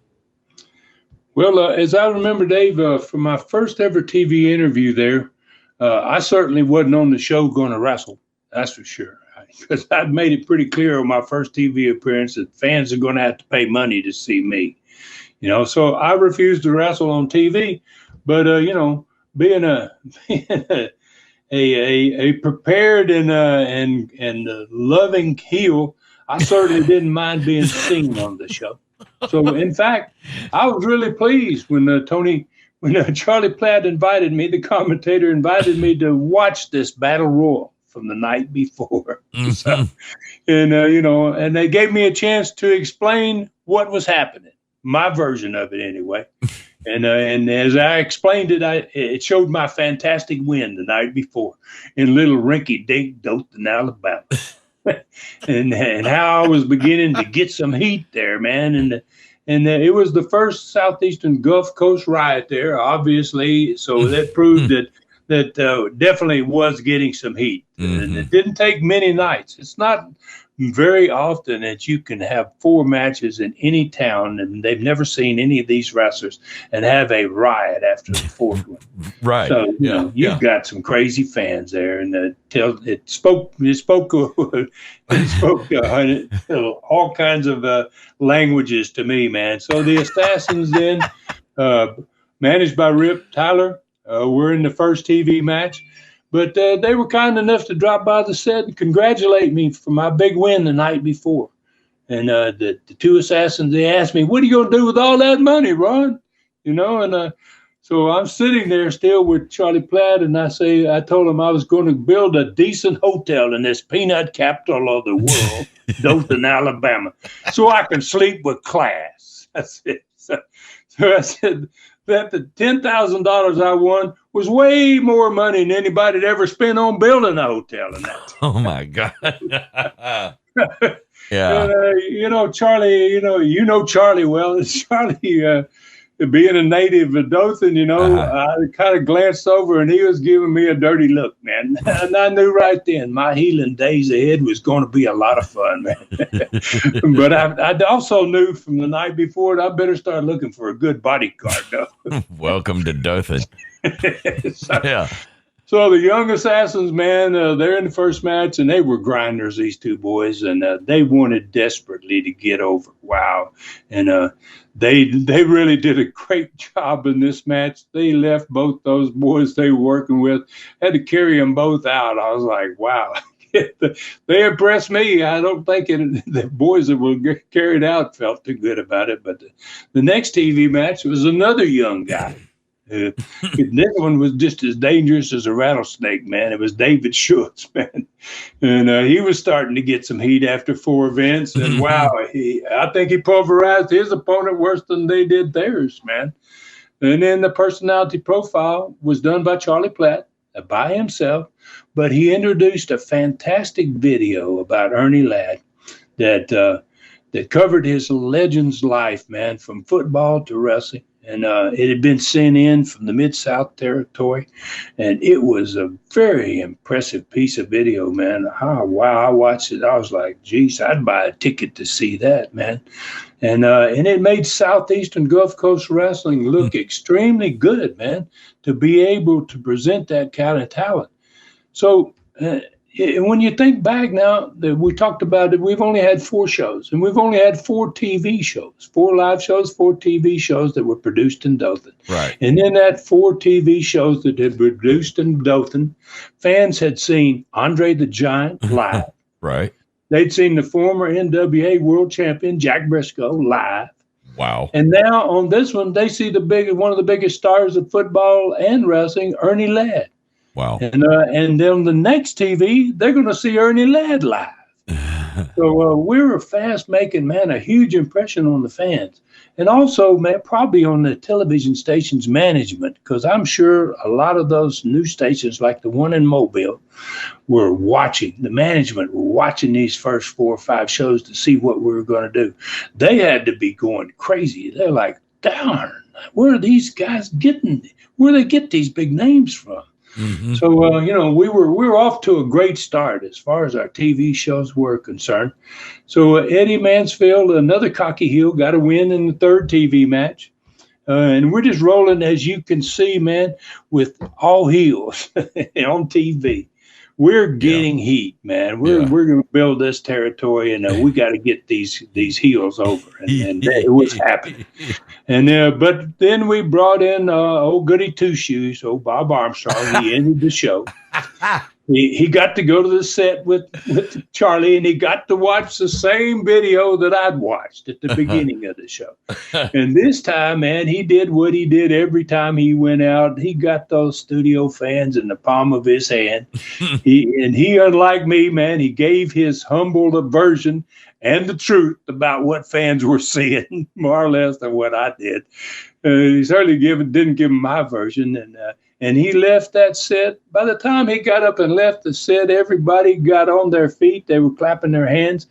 Well, as I remember, Dave, for my first ever TV interview there, I certainly wasn't on the show going to wrestle. That's for sure. Because I'd made it pretty clear on my first TV appearance that fans are going to have to pay money to see me. So I refused to wrestle on TV. But, being a prepared and loving heel, I certainly didn't mind being seen on the show. So, in fact, I was really pleased when Charlie Platt invited me, the commentator invited me to watch this Battle Royal from the night before. Mm-hmm. So, and they gave me a chance to explain what was happening, my version of it anyway. And as I explained it, it showed my fantastic win the night before in little rinky-dink Dothan, Alabama. and how I was beginning to get some heat there, man. And it was the first Southeastern Gulf Coast riot there, obviously. So that proved that definitely was getting some heat. Mm-hmm. And it didn't take many nights. It's not very often that you can have 4 matches in any town, and they've never seen any of these wrestlers, and have a riot after the 4th one. Right. So you've got some crazy fans there, and it spoke all kinds of languages to me, man. So the Assassins then managed by Rip Tyler. We're in the first TV match. But they were kind enough to drop by the set and congratulate me for my big win the night before. And the two assassins, they asked me, what are you going to do with all that money, Ron? So I'm sitting there still with Charlie Platt, and I told him I was going to build a decent hotel in this peanut capital of the world, Dothan, Alabama, so I can sleep with class. That's it. So I said that the $10,000 I won was way more money than anybody had ever spent on building a hotel in that. Oh my God. Yeah. And, Charlie, you know Charlie well. Charlie, being a native of Dothan, I kind of glanced over and he was giving me a dirty look, man. And I knew right then my healing days ahead was going to be a lot of fun, man. But I also knew from the night before that I better start looking for a good bodyguard, though. Welcome to Dothan. Yeah. So the young assassins, man, they're in the first match, and they were grinders, these two boys, and they wanted desperately to get over. Wow. And they really did a great job in this match. They left both those boys they were working with, had to carry them both out. I was like, wow. They impressed me. I don't think the boys that were carried out felt too good about it. But the next TV match was another young guy. This one was just as dangerous as a rattlesnake, man. It was David Schultz, man. And he was starting to get some heat after 4 events. And wow, I think he pulverized his opponent worse than they did theirs, man. And then the personality profile was done by Charlie Platt by himself. But he introduced a fantastic video about Ernie Ladd that covered his legend's life, man, from football to wrestling. And it had been sent in from the Mid-South Territory. And it was a very impressive piece of video, man. Oh, wow, I watched it. I was like, geez, I'd buy a ticket to see that, man. And it made Southeastern Gulf Coast wrestling look extremely good, man, to be able to present that kind of talent. So when you think back now that we talked about it, we've only had 4 shows, and we've only had 4 TV shows, 4 live shows, 4 TV shows that were produced in Dothan. Right. And in that 4 TV shows that had been produced in Dothan, fans had seen Andre the Giant live. Right. They'd seen the former NWA world champion, Jack Briscoe, live. Wow. And now on this one, they see one of the biggest stars of football and wrestling, Ernie Ladd. Wow. And then the next TV, they're going to see Ernie Ladd live. So we were fast making, man, a huge impression on the fans. And also, man, probably on the television station's management, because I'm sure a lot of those news stations, like the one in Mobile, were watching. The management were watching these first 4 or 5 shows to see what we were going to do. They had to be going crazy. They're like, darn, where are these guys getting? Where do they get these big names from? Mm-hmm. So, we were off to a great start as far as our TV shows were concerned. So Eddie Mansfield, another cocky heel, got a win in the 3rd TV match. And we're just rolling, as you can see, man, with all heels on TV. We're getting heat, man. We're going to build this territory, and we got to get these heels over. And it was happening. And but then we brought in old Goody Two Shoes, old Bob Armstrong. He ended the show. He got to go to the set with Charlie, and he got to watch the same video that I'd watched at the beginning of the show. And this time, man, he did what he did every time he went out. He got those studio fans in the palm of his hand. He, unlike me, man, he gave his humble version and the truth about what fans were seeing, more or less than what I did. He certainly didn't give him my version, and he left that set. By the time he got up and left the set, everybody got on their feet. They were clapping their hands.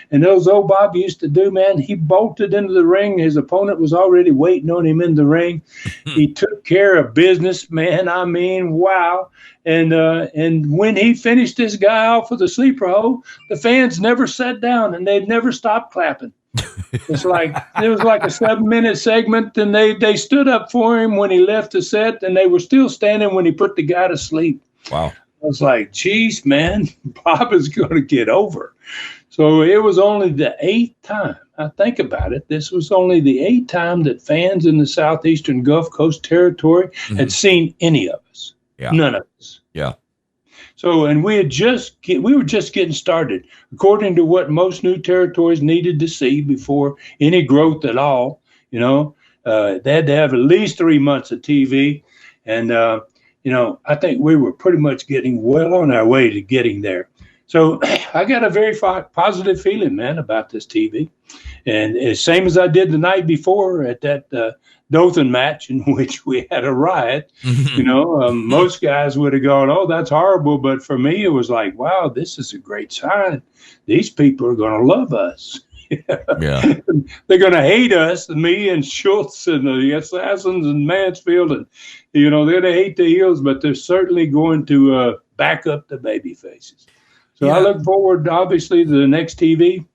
And those old Bob used to do, man, he bolted into the ring. His opponent was already waiting on him in the ring. He took care of business, man. I mean, wow. And when he finished this guy off with a sleeper hold, the fans never sat down, and they'd never stopped clapping. It was like a 7-minute segment, and they stood up for him when he left the set, and they were still standing when he put the guy to sleep. Wow. I was like, geez, man, Bob is going to get over. So it was only the 8th time. I think about it. This was only the 8th time that fans in the southeastern Gulf Coast territory had seen any of us. Yeah. None of us. Yeah. So, and we were just getting started, according to what most new territories needed to see before any growth at all. You know, they had to have at least 3 months of TV, and you know, I think we were pretty much getting well on our way to getting there. So I got a very positive feeling, man, about this TV. And as same as I did the night before at that Dothan match in which we had a riot, you know, most guys would have gone, oh, that's horrible. But for me, it was like, wow, this is a great sign. These people are going to love us. Yeah. They're going to hate us, me and Schultz and the Assassins and Mansfield. And, you know, they're going to hate the heels, but they're certainly going to back up the baby faces. So I look forward, obviously, to the next TV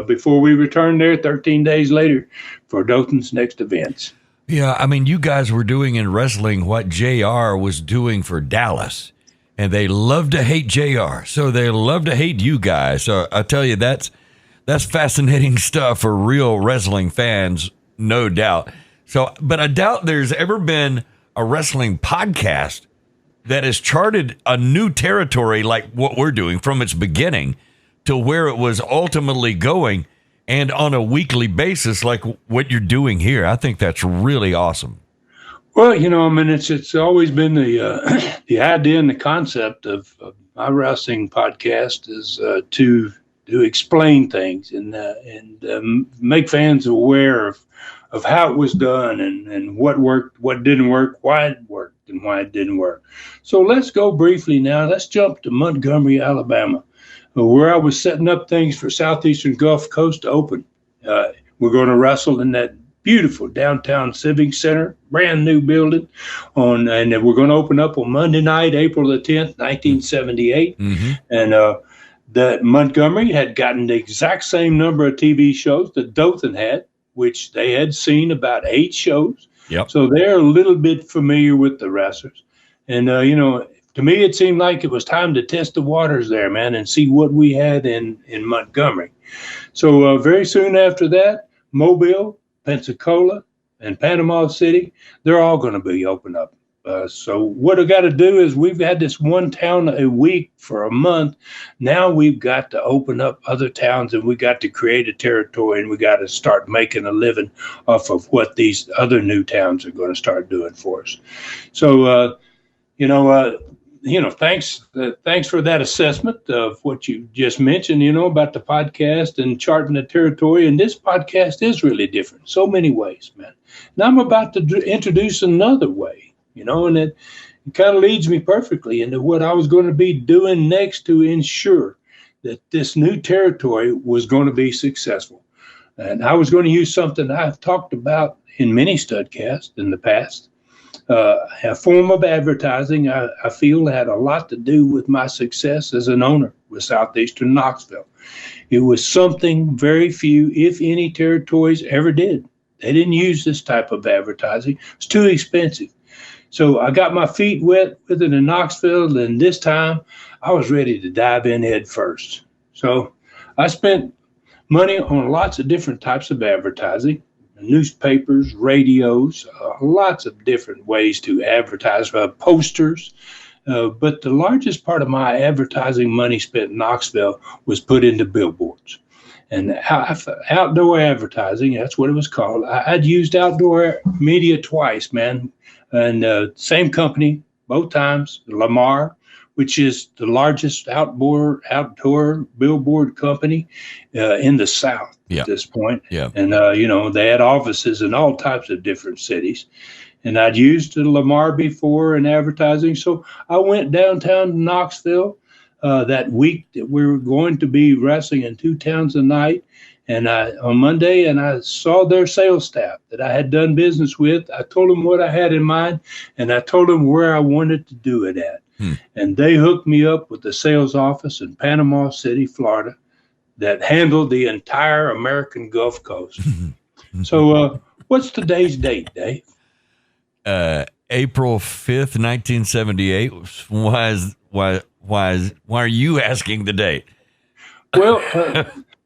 before we return there 13 days later for Dothan's next events. Yeah, I mean, you guys were doing in wrestling what JR was doing for Dallas, and they love to hate JR, so they love to hate you guys. So I tell you, that's fascinating stuff for real wrestling fans, no doubt. So, but I doubt there's ever been a wrestling podcast that has charted a new territory like what we're doing from its beginning to where it was ultimately going, and on a weekly basis like what you're doing here. I think that's really awesome. Well, you know, I mean, it's always been the the idea and the concept of my wrestling podcast is to explain things and make fans aware of how it was done and what worked, what didn't work, why it worked, and why it didn't work. So let's go briefly now. Let's jump to Montgomery, Alabama, where I was setting up things for Southeastern Gulf Coast to open. We're going to wrestle in that beautiful downtown Civic Center, brand new building, and we're going to open up on Monday night, April the 10th, 1978. And that Montgomery had gotten the exact same number of TV shows that Dothan had, which they had seen about 8 shows. Yep. So they're a little bit familiar with the wrestlers. And, you know, to me, it seemed like it was time to test the waters there, man, and see what we had in Montgomery. So very soon after that, Mobile, Pensacola, and Panama City, they're all going to be open up. So what I got to do is we've had this one town a week for a month. Now we've got to open up other towns, and we got to create a territory, and we got to start making a living off of what these other new towns are going to start doing for us. So, thanks for that assessment of what you just mentioned, you know, about the podcast and charting the territory. And this podcast is really different in so many ways, man. And I'm about to introduce another way. You know, and it kind of leads me perfectly into what I was going to be doing next to ensure that this new territory was going to be successful. And I was going to use something I've talked about in many studcasts in the past. A form of advertising I feel had a lot to do with my success as an owner with Southeastern Knoxville. It was something very few, if any, territories ever did. They didn't use this type of advertising. It's too expensive. So I got my feet wet with it in Knoxville, and this time I was ready to dive in head first. So I spent money on lots of different types of advertising, newspapers, radios, lots of different ways to advertise, posters. But the largest part of my advertising money spent in Knoxville was put into billboards. And outdoor advertising, that's what it was called. I'd used outdoor media twice, man. And same company, both times, Lamar, which is the largest outdoor billboard company in the South at this point. Yeah. And, they had offices in all types of different cities. And I'd used the Lamar before in advertising. So I went downtown to Knoxville that week that we were going to be wrestling in 2 towns a night. And on Monday, and I saw their sales staff that I had done business with. I told them what I had in mind, and I told them where I wanted to do it at. And they hooked me up with the sales office in Panama City, Florida, that handled the entire American Gulf Coast. So what's today's date, Dave? April 5th, 1978. Why are you asking the date? Well,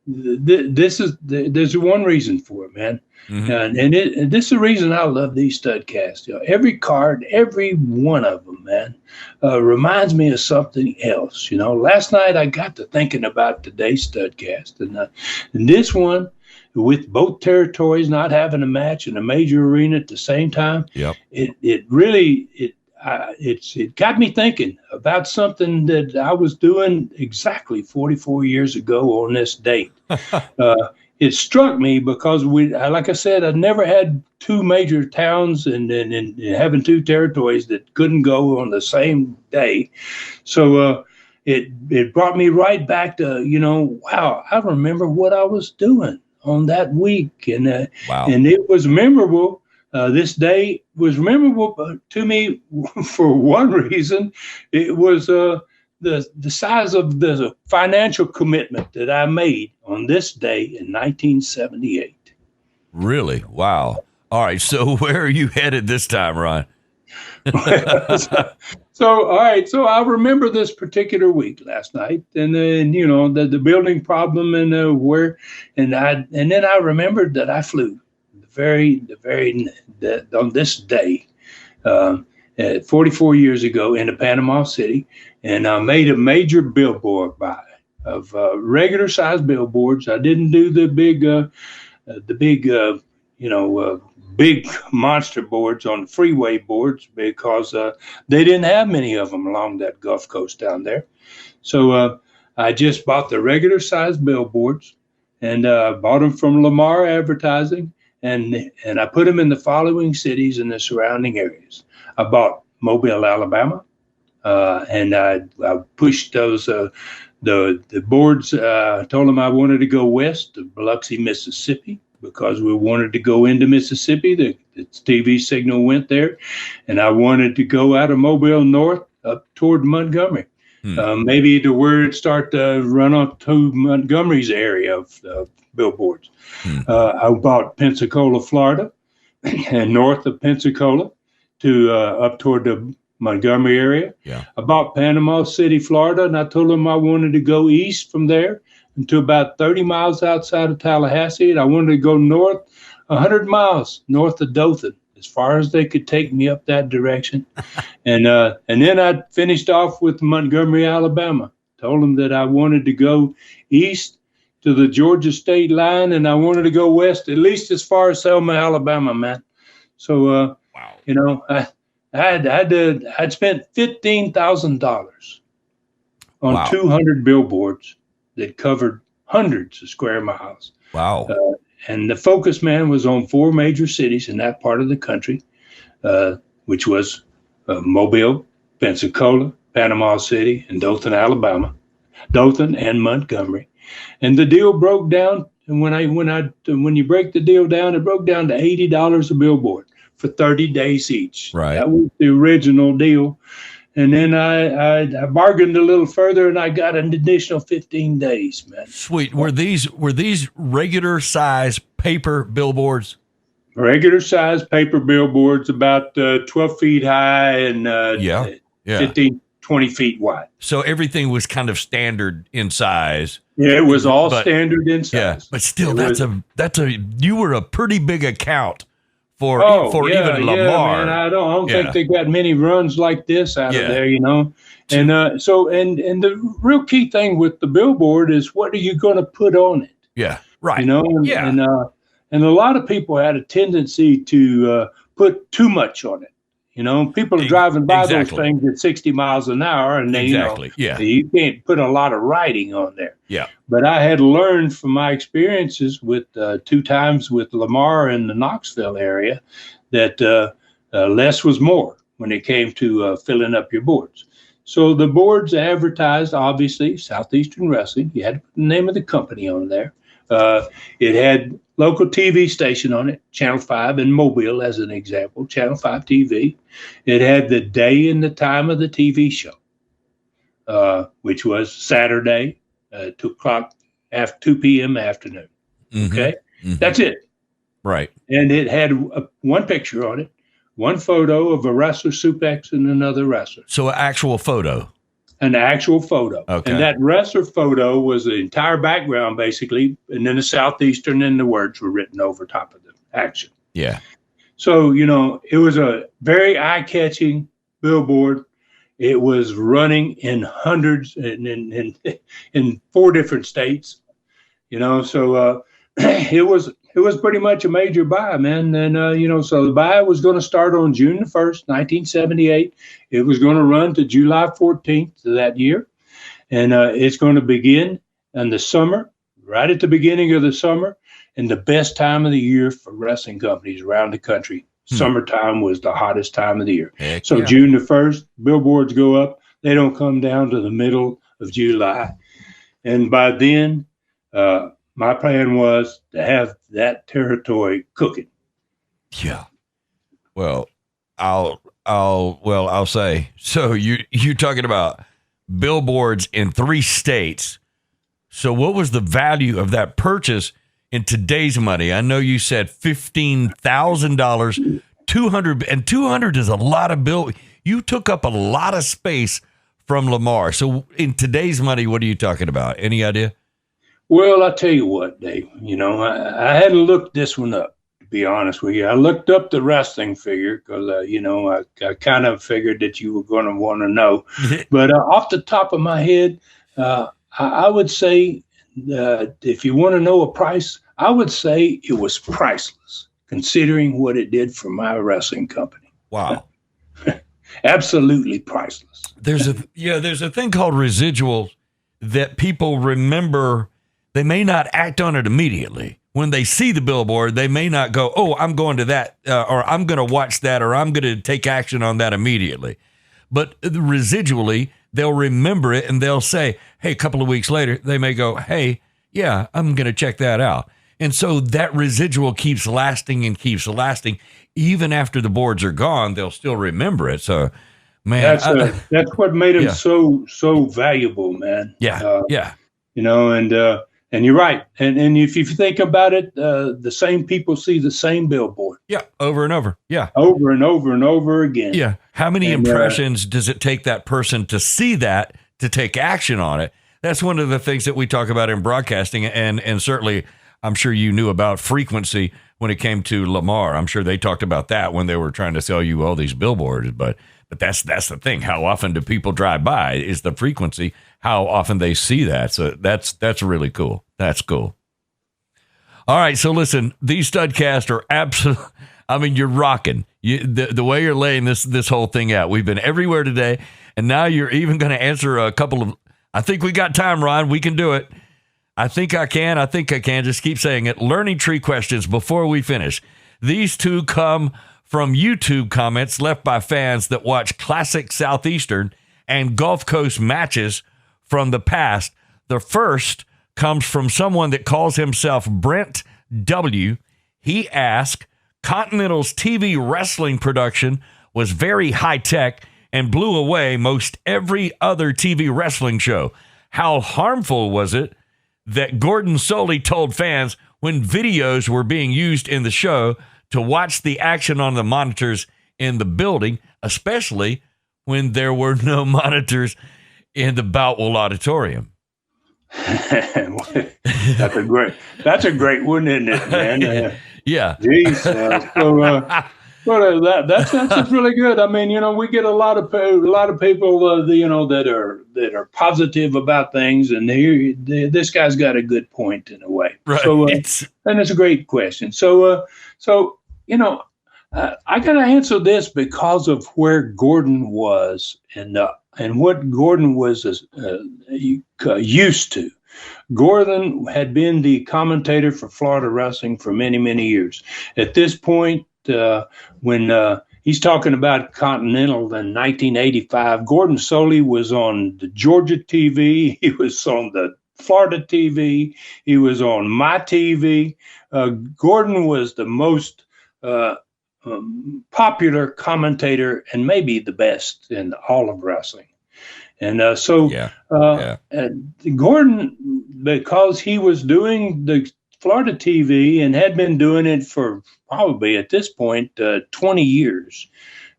there's one reason for it, man. Mm-hmm. And this is the reason I love these studcasts. Every card, every one of them, man, reminds me of something else. Last night I got to thinking about today's studcast, and this one, with both territories not having a match in a major arena at the same time, it really got me thinking about something that I was doing exactly 44 years ago on this date. It struck me because like I said, I'd never had two major towns and having two territories that couldn't go on the same day. So it brought me right back to, wow, I remember what I was doing on that week. And it was memorable. This day was memorable to me for one reason. It was the size of the financial commitment that I made on this day in 1978. Really? Wow. All right. So where are you headed this time, Ron? All right. So I remember this particular week last night, and then the building problem and then I remembered that I flew on this day, 44 years ago into Panama City, and I made a major billboard buy of regular sized billboards. I didn't do the big monster boards on the freeway boards because they didn't have many of them along that Gulf Coast down there. So I just bought the regular sized billboards and bought them from Lamar Advertising. And I put them in the following cities in the surrounding areas. I bought Mobile, Alabama, and I pushed those the boards. Told them I wanted to go west to Biloxi, Mississippi, because we wanted to go into Mississippi. The TV signal went there, and I wanted to go out of Mobile north up toward Montgomery. Maybe the word start to run up to Montgomery's area of billboards. I bought Pensacola, Florida, and north of Pensacola to up toward the Montgomery area. I bought Panama City, Florida, and I told them I wanted to go east from there to about 30 miles outside of Tallahassee, and I wanted to go north 100 miles north of Dothan, as far as they could take me up that direction. And then I finished off with Montgomery, Alabama. Told them that I wanted to go east to the Georgia state line, and I wanted to go west at least as far as Selma, Alabama, man. So, I'd spent $15,000 on 200 billboards that covered hundreds of square miles. Wow. And the focus, man, was on four major cities in that part of the country, which was Mobile, Pensacola, Panama City, and Dothan, Alabama. Dothan and Montgomery. And the deal broke down. And when you break the deal down, it broke down to $80 a billboard for 30 days each. Right. That was the original deal. And then I bargained a little further, and I got an additional 15 days, man. Sweet. Were these regular size paper billboards? Regular size paper billboards, about 12 feet high and 15, 20 feet wide. So everything was kind of standard in size. Yeah, it was all standard in size. Yeah, but still, you were a pretty big account for even Lamar. Yeah, man, I don't think they got many runs like this out of there, And and the real key thing with the billboard is, what are you going to put on it? Yeah, right. And a lot of people had a tendency to put too much on it. People are driving by those things at 60 miles an hour, and you can't put a lot of writing on there. Yeah. But I had learned from my experiences with 2 times with Lamar in the Knoxville area that less was more when it came to filling up your boards. So the boards advertised, obviously, Southeastern Wrestling. You had to put the name of the company on there. It had local TV station on it, Channel 5 in Mobile, as an example, Channel 5 TV. It had the day and the time of the TV show, which was Saturday, 2 o'clock, 2 p.m. afternoon. Mm-hmm. Okay? Mm-hmm. That's it. Right. And it had one picture on it, one photo of a wrestler suplexing another wrestler. So an actual photo. An actual photo. Okay. And that wrestler photo was the entire background, basically, and then the Southeastern and the words were written over top of the action. Yeah. So, it was a very eye-catching billboard. It was running in hundreds in 4 different states, so it was pretty much a major buy, man. And, so the buy was going to start on June the 1st, 1978. It was going to run to July 14th of that year. And it's going to begin in the summer, right at the beginning of the summer, and the best time of the year for wrestling companies around the country. Summertime was the hottest time of the year. Heck So yeah. June the 1st, billboards go up. They don't come down to the middle of July. And by then, my plan was to have that territory cooking. Yeah. Well, I'll say, so you're talking about billboards in 3 states. So what was the value of that purchase in today's money? I know you said $15,000, 200, and 200 is a lot of bill. You took up a lot of space from Lamar. So in today's money, what are you talking about? Any idea? Well, I'll tell you what, Dave, I hadn't looked this one up, to be honest with you. I looked up the wrestling figure because, I kind of figured that you were going to want to know. But off the top of my head, I would say if you want to know a price, I would say it was priceless, considering what it did for my wrestling company. Wow. Absolutely priceless. There's a thing called residuals that people remember. They may not act on it immediately. When they see the billboard, they may not go, oh, I'm going to that, or I'm going to watch that, or I'm going to take action on that immediately. But residually, they'll remember it and they'll say, hey, a couple of weeks later, they may go, hey, yeah, I'm going to check that out. And so that residual keeps lasting and keeps lasting. Even after the boards are gone, they'll still remember it. So, man, that's what made them so valuable, man. Yeah, yeah. And you're right. And if you think about it, the same people see the same billboard. Yeah, over and over. Yeah. Over and over and over again. Yeah. How many impressions does it take that person to see that, to take action on it? That's one of the things that we talk about in broadcasting. And certainly, I'm sure you knew about frequency when it came to Lamar. I'm sure they talked about that when they were trying to sell you all these billboards. But that's the thing. How often do people drive by is the frequency, how often they see that. So that's really cool. That's cool. All right. So listen, these studcasts are absolute. I mean, you're rocking. The way you're laying this whole thing out. We've been everywhere today, and now you're even going to answer a couple of. I think we got time, Ron. We can do it. I think I can. Just keep saying it. Learning tree questions before we finish. These 2 come from YouTube comments left by fans that watch classic Southeastern and Gulf Coast matches from the past. The first comes from someone that calls himself Brent W. He asked, Continental's TV wrestling production was very high-tech and blew away most every other TV wrestling show. How harmful was it that Gordon Soley told fans when videos were being used in the show to watch the action on the monitors in the building, especially when there were no monitors in the Boutwell Auditorium? That's a great one, isn't it, man? Yeah. Geez. That's really good. I mean, we get a lot of people, that are positive about things, and this guy's got a good point in a way. Right. So, and it's a great question. So I got to answer this because of where Gordon was and what Gordon was used to. Gordon had been the commentator for Florida wrestling for many, many years. At this point, when he's talking about Continental in 1985, Gordon Soley was on the Georgia TV. He was on the Florida TV. He was on my TV. Gordon was the most popular commentator and maybe the best in all of wrestling. And Gordon, because he was doing the Florida TV and had been doing it for probably at this point 20 years,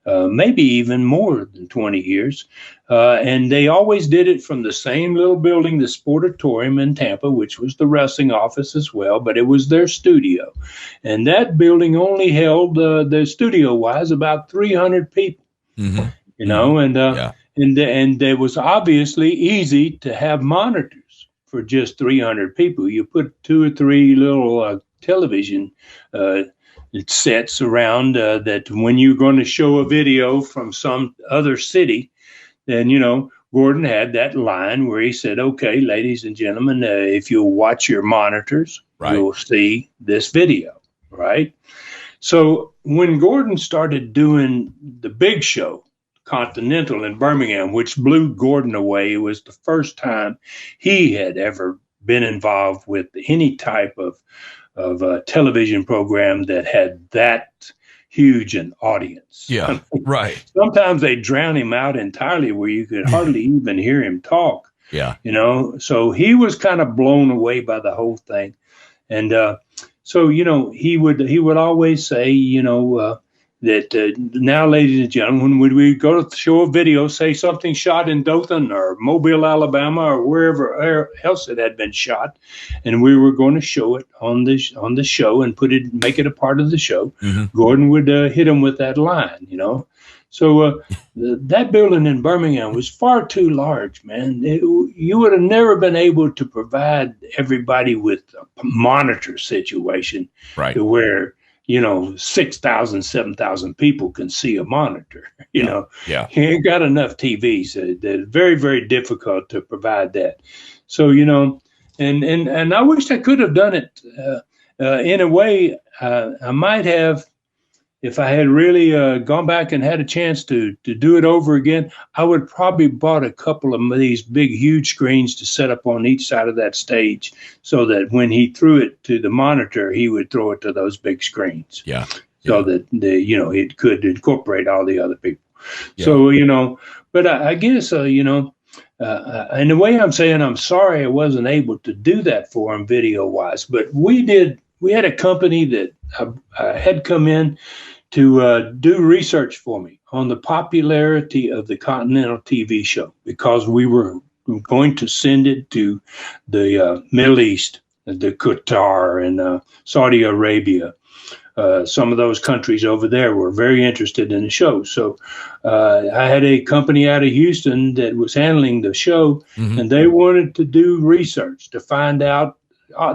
maybe even more than 20 years. And they always did it from the same little building, the Sportatorium in Tampa, which was the wrestling office as well, but it was their studio. And that building only held, the studio-wise, about 300 people, Mm-hmm. you know, and Yeah. and it was obviously easy to have monitors for just 300 people. You put 2 or 3 little television sets around that when you're going to show a video from some other city, then, you know, Gordon had that line where he said, okay, ladies and gentlemen, if you'll watch your monitors, Right. you'll see this video, right? So when Gordon started doing the big show, Continental in Birmingham, which blew Gordon away, it was the first time he had ever been involved with any type of a television program that had that huge an audience. Yeah, right. Sometimes they drown him out entirely where you could hardly even hear him talk, Yeah. you know. So he was kind of blown away by the whole thing. And so, you know, he would always say, you know, that now, ladies and gentlemen, when we go to show a video, say something shot in Dothan or Mobile, Alabama, or wherever else it had been shot, and we were going to show it on the show and make it a part of the show, Mm-hmm. Gordon would hit him with that line, you know. So that building in Birmingham was far too large, man. You would have never been able to provide everybody with a monitor situation, Right. to where, you know, 6,000, 7,000 people can see a monitor, you know. Yeah. You ain't got enough TVs. They're very, very difficult to provide that. So, you know, and I wish I could have done it in a way. I might have, if I had really gone back and had a chance to do it over again, I would probably bought a couple of these big, huge screens to set up on each side of that stage, so that when he threw it to the monitor, he would throw it to those big screens. Yeah. So that you know, it could incorporate all the other people. Yeah. So, you know, but I guess you know, in the way I'm saying, I'm sorry I wasn't able to do that for him video wise, but we had a company that had come in to do research for me on the popularity of the Continental TV show, because we were going to send it to the Middle East, the Qatar and Saudi Arabia. Some of those countries over there were very interested in the show. So I had a company out of Houston that was handling the show, Mm-hmm. and they wanted to do research to find out.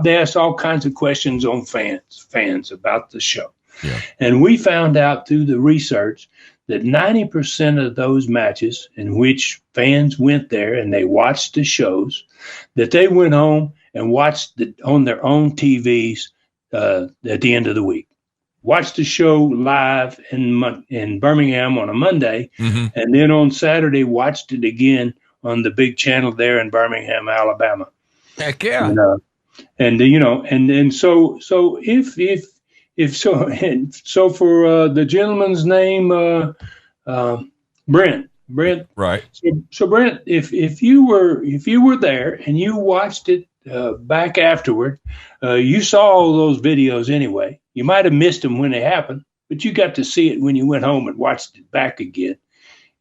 They asked all kinds of questions on fans about the show. Yeah. And we found out through the research that 90% of those matches in which fans went there and they watched the shows, that they went home and watched it on their own TVs at the end of the week. Watched the show live in Birmingham on a Monday, Mm-hmm. and then on Saturday watched it again on the big channel there in Birmingham, Alabama. Heck yeah. And you know, and so if so, and so for the gentleman's name, Brent. Right. So Brent, if you were there and you watched it back afterward, you saw all those videos anyway. You might have missed them when they happened, but you got to see it when you went home and watched it back again.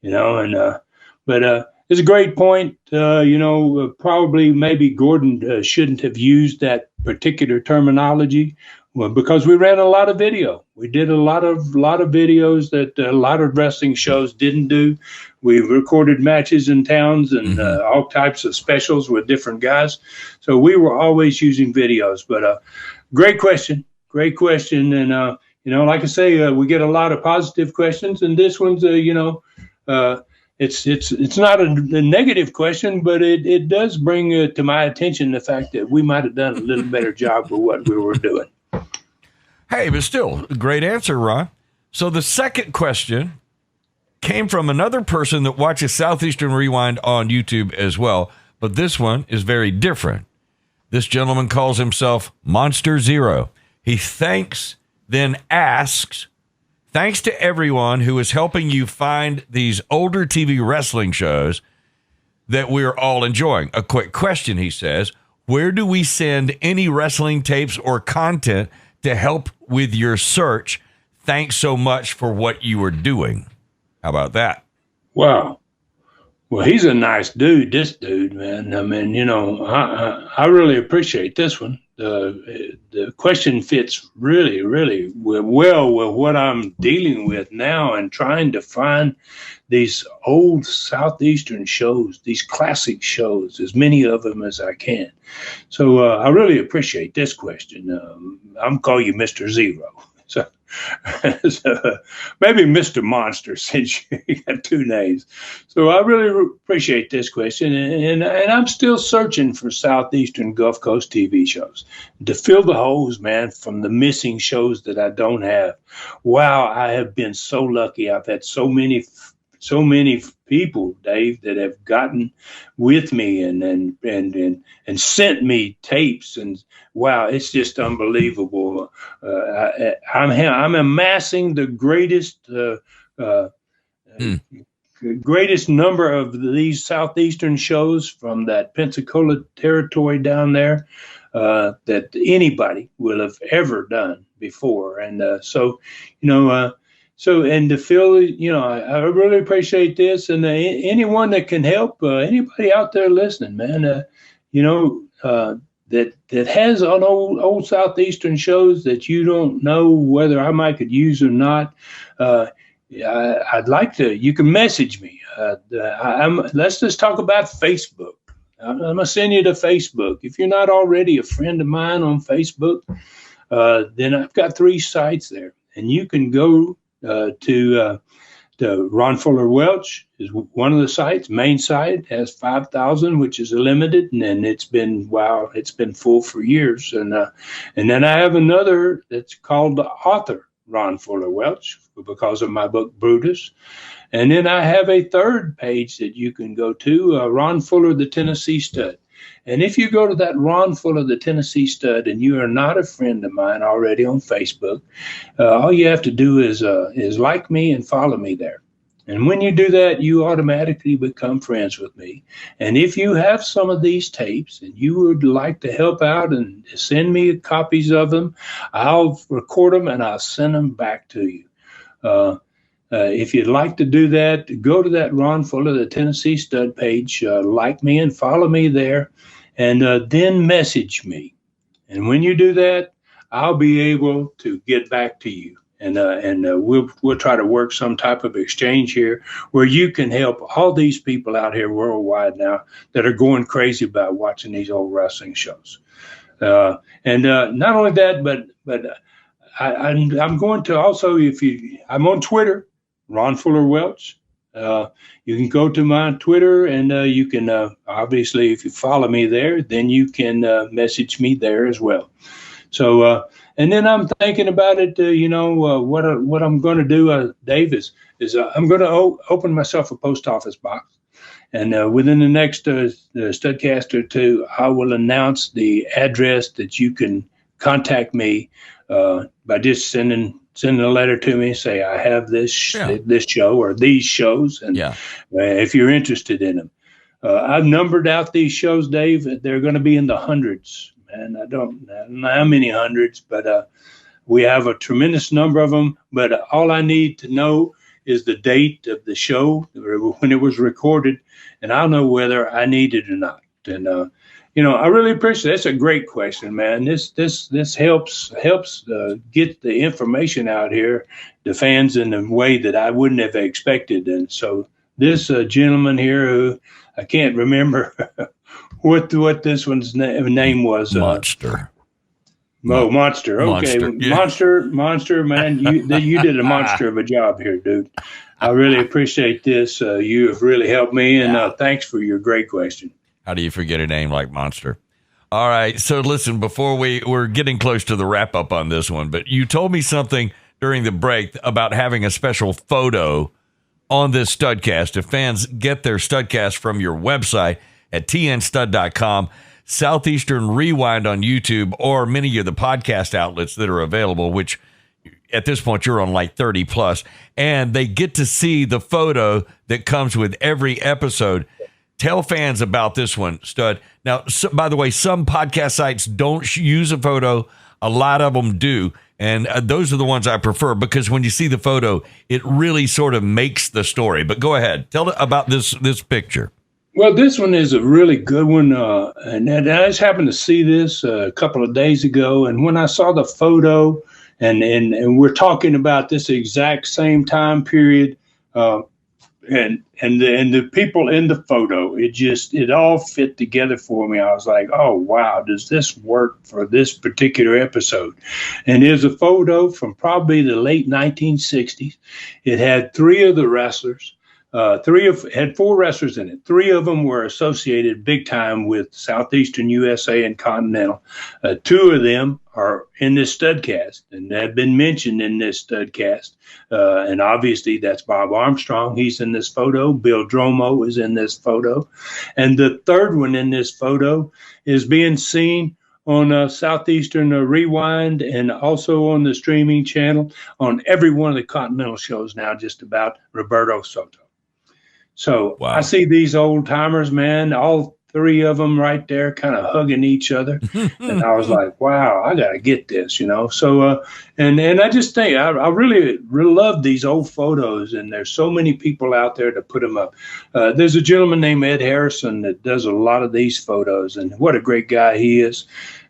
You know, and but it's a great point. You know, probably maybe Gordon shouldn't have used that particular terminology. Well, because we ran a lot of video. We did a lot of videos that a lot of wrestling shows didn't do. We recorded matches in towns and all types of specials with different guys. So we were always using videos. But great question. And, you know, like I say, we get a lot of positive questions. And this one's, you know, it's not a negative question, but it does bring to my attention the fact that we might have done a little better job with what we were doing. Hey, but still, great answer, Ron. So the second question came from another person that watches Southeastern Rewind on YouTube as well, but this one is very different. This gentleman calls himself Monster Zero. He thanks, then asks, thanks to everyone who is helping you find these older TV wrestling shows that we're all enjoying. A quick question, he says, where do we send any wrestling tapes or content to help with your search? Thanks so much for what you are doing. How about that? Wow. Well, he's a nice dude, this dude, man. I mean, I really appreciate this one. The question fits really, really well with what I'm dealing with now and trying to find these old Southeastern shows, these classic shows, as many of them as I can. So I really appreciate this question. I'm calling you Mr. Zero. So, so maybe Mr. Monster, since you got two names. So I really appreciate this question, and I'm still searching for Southeastern Gulf Coast TV shows to fill the holes, man, from the missing shows that I don't have. Wow, I have been so lucky. I've had so many people, Dave, that have gotten with me and sent me tapes, and wow, it's just unbelievable. I'm amassing the greatest number of these Southeastern shows from that Pensacola territory down there that anybody will have ever done before, and So, and to feel, I really appreciate this, and anyone that can help, anybody out there listening, man, that has on old Southeastern shows that you don't know whether I might could use or not. I'd like to. You can message me. Let's just talk about Facebook. I'm gonna send you to Facebook. If you're not already a friend of mine on Facebook, then I've got 3 sites there, and you can go to Ron Fuller Welch is one of the sites. Main site has 5,000, which is limited, and it's been full for years. And then I have another that's called the author Ron Fuller Welch because of my book Brutus. And then I have a third page that you can go to, Ron Fuller, the Tennessee Stud. And if you go to that Ron Fuller, the Tennessee Stud, and you are not a friend of mine already on Facebook, all you have to do is like me and follow me there. And when you do that, you automatically become friends with me. And if you have some of these tapes and you would like to help out and send me copies of them, I'll record them and I'll send them back to you. If you'd like to do that, go to that Ron Fuller, the Tennessee Stud page, like me and follow me there, and then message me. And when you do that, I'll be able to get back to you. And we'll try to work some type of exchange here where you can help all these people out here worldwide now that are going crazy about watching these old wrestling shows. And not only that, but I'm going to also, I'm on Twitter, Ron Fuller Welch. You can go to my Twitter, and you can obviously, if you follow me there, then you can message me there as well. So, and then I'm thinking about it. What I'm going to do, Dave, is I'm going to open myself a post office box, and within the next Studcast or 2, I will announce the address that you can contact me by just sending a letter to me, say I have this show or these shows, and if you're interested in them. I've numbered out these shows, Dave. They're going to be in the hundreds, and I don't know how many hundreds, but we have a tremendous number of them. But all I need to know is the date of the show, when it was recorded, and I'll know whether I need it or not. And I really appreciate it. That's a great question, man. This helps get the information out here to fans in a way that I wouldn't have expected. And so this gentleman here, who I can't remember what this one's name was. Monster. Monster. Okay, Monster, man. You did a monster of a job here, dude. I really appreciate this. You have really helped me, and thanks for your great question. How do you forget a name like Monster? All right. So listen, before we're getting close to the wrap up on this one, but you told me something during the break about having a special photo on this Studcast. If fans get their Studcast from your website at tnstud.com, Southeastern Rewind on YouTube, or many of the podcast outlets that are available, which at this point you're on like 30 plus, and they get to see the photo that comes with every episode. Tell fans about this one, Stud. Now, by the way, some podcast sites don't use a photo. A lot of them do. And those are the ones I prefer because when you see the photo, it really sort of makes the story. But go ahead. Tell about this picture. Well, this one is a really good one. And I just happened to see this a couple of days ago. And when I saw the photo, and we're talking about this exact same time period, and the people in the photo, it all fit together for me. I was like, oh wow, does this work for this particular episode? And there's a photo from probably the late 1960s. It had three of the wrestlers. Had four wrestlers in it. Three of them were associated big time with Southeastern USA and Continental. Two of them are in this studcast and have been mentioned in this studcast. And obviously that's Bob Armstrong. He's in this photo. Bill Dromo is in this photo. And the third one in this photo is being seen on Southeastern Rewind and also on the streaming channel on every one of the Continental shows now, just about, Roberto Soto. So wow. I see these old timers, man, all three of them right there kind of hugging each other. And I was like, wow, I got to get this, So, and I just think I really love these old photos. And there's so many people out there to put them up. There's a gentleman named Ed Harrison that does a lot of these photos. And what a great guy he is.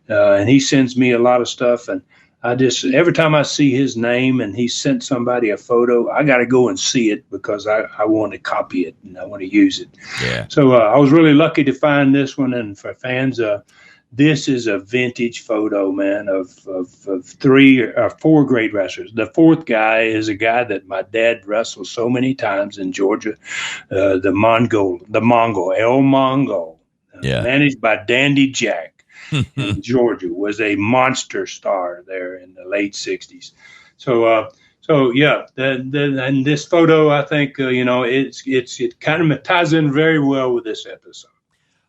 And he sends me a lot of stuff. And every time I see his name and he sent somebody a photo, I got to go and see it because I want to copy it and I want to use it. Yeah. So I was really lucky to find this one. And for fans, this is a vintage photo, man, of four great wrestlers. The fourth guy is a guy that my dad wrestled so many times in Georgia, the Mongol, El Mongol, managed by Dandy Jack. In Georgia, was a monster star there in the late 60s. So yeah, and this photo, I think, it kind of ties in very well with this episode.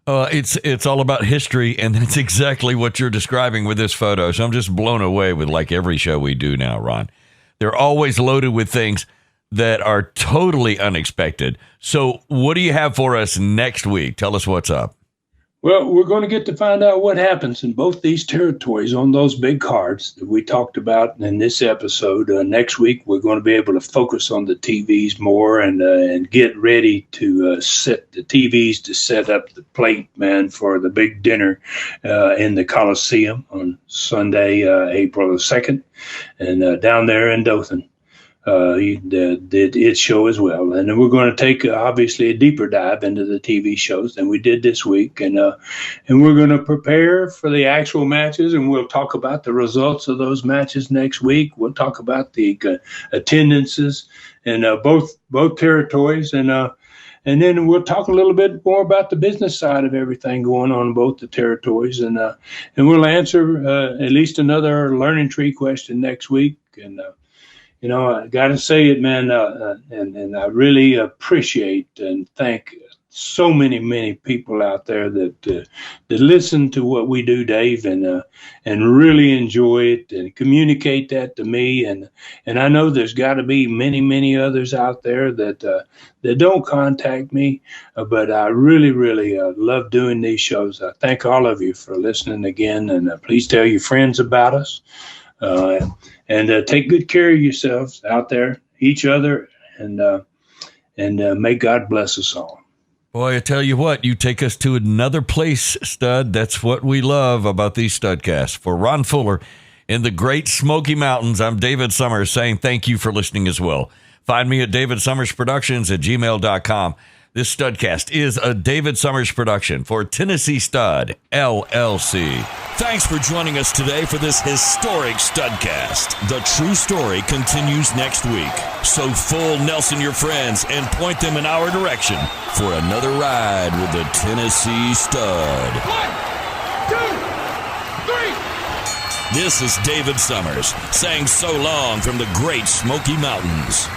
It's all about history, and it's exactly what you're describing with this photo. So I'm just blown away with like every show we do now, Ron. They're always loaded with things that are totally unexpected. So what do you have for us next week? Tell us what's up. Well, we're going to get to find out what happens in both these territories on those big cards that we talked about in this episode. Next week, we're going to be able to focus on the TVs more and get ready to set the TVs to set up the plate, man, for the big dinner in the Coliseum on Sunday, April the 2nd, and down there in Dothan. Its show as well. And then we're going to take obviously a deeper dive into the TV shows than we did this week. And we're going to prepare for the actual matches, and we'll talk about the results of those matches next week. We'll talk about the attendances in both territories. And then we'll talk a little bit more about the business side of everything going on in both the territories. And we'll answer at least another learning tree question next week. And I got to say it, man, and I really appreciate and thank so many people out there that listen to what we do, Dave, and really enjoy it and communicate that to me. And I know there's got to be many others out there that don't contact me, but I really love doing these shows. I thank all of you for listening again, and please tell your friends about us. And take good care of yourselves out there, each other, and may God bless us all. Boy, I tell you what, you take us to another place, Stud. That's what we love about these Studcasts. For Ron Fuller in the Great Smoky Mountains, I'm David Summers saying thank you for listening as well. Find me at davidsummersproductions@gmail.com. This Studcast is a David Summers production for Tennessee Stud, LLC. Thanks for joining us today for this historic Studcast. The true story continues next week. So fool Nelson your friends and point them in our direction for another ride with the Tennessee Stud. 1, 2, 3. This is David Summers saying so long from the Great Smoky Mountains.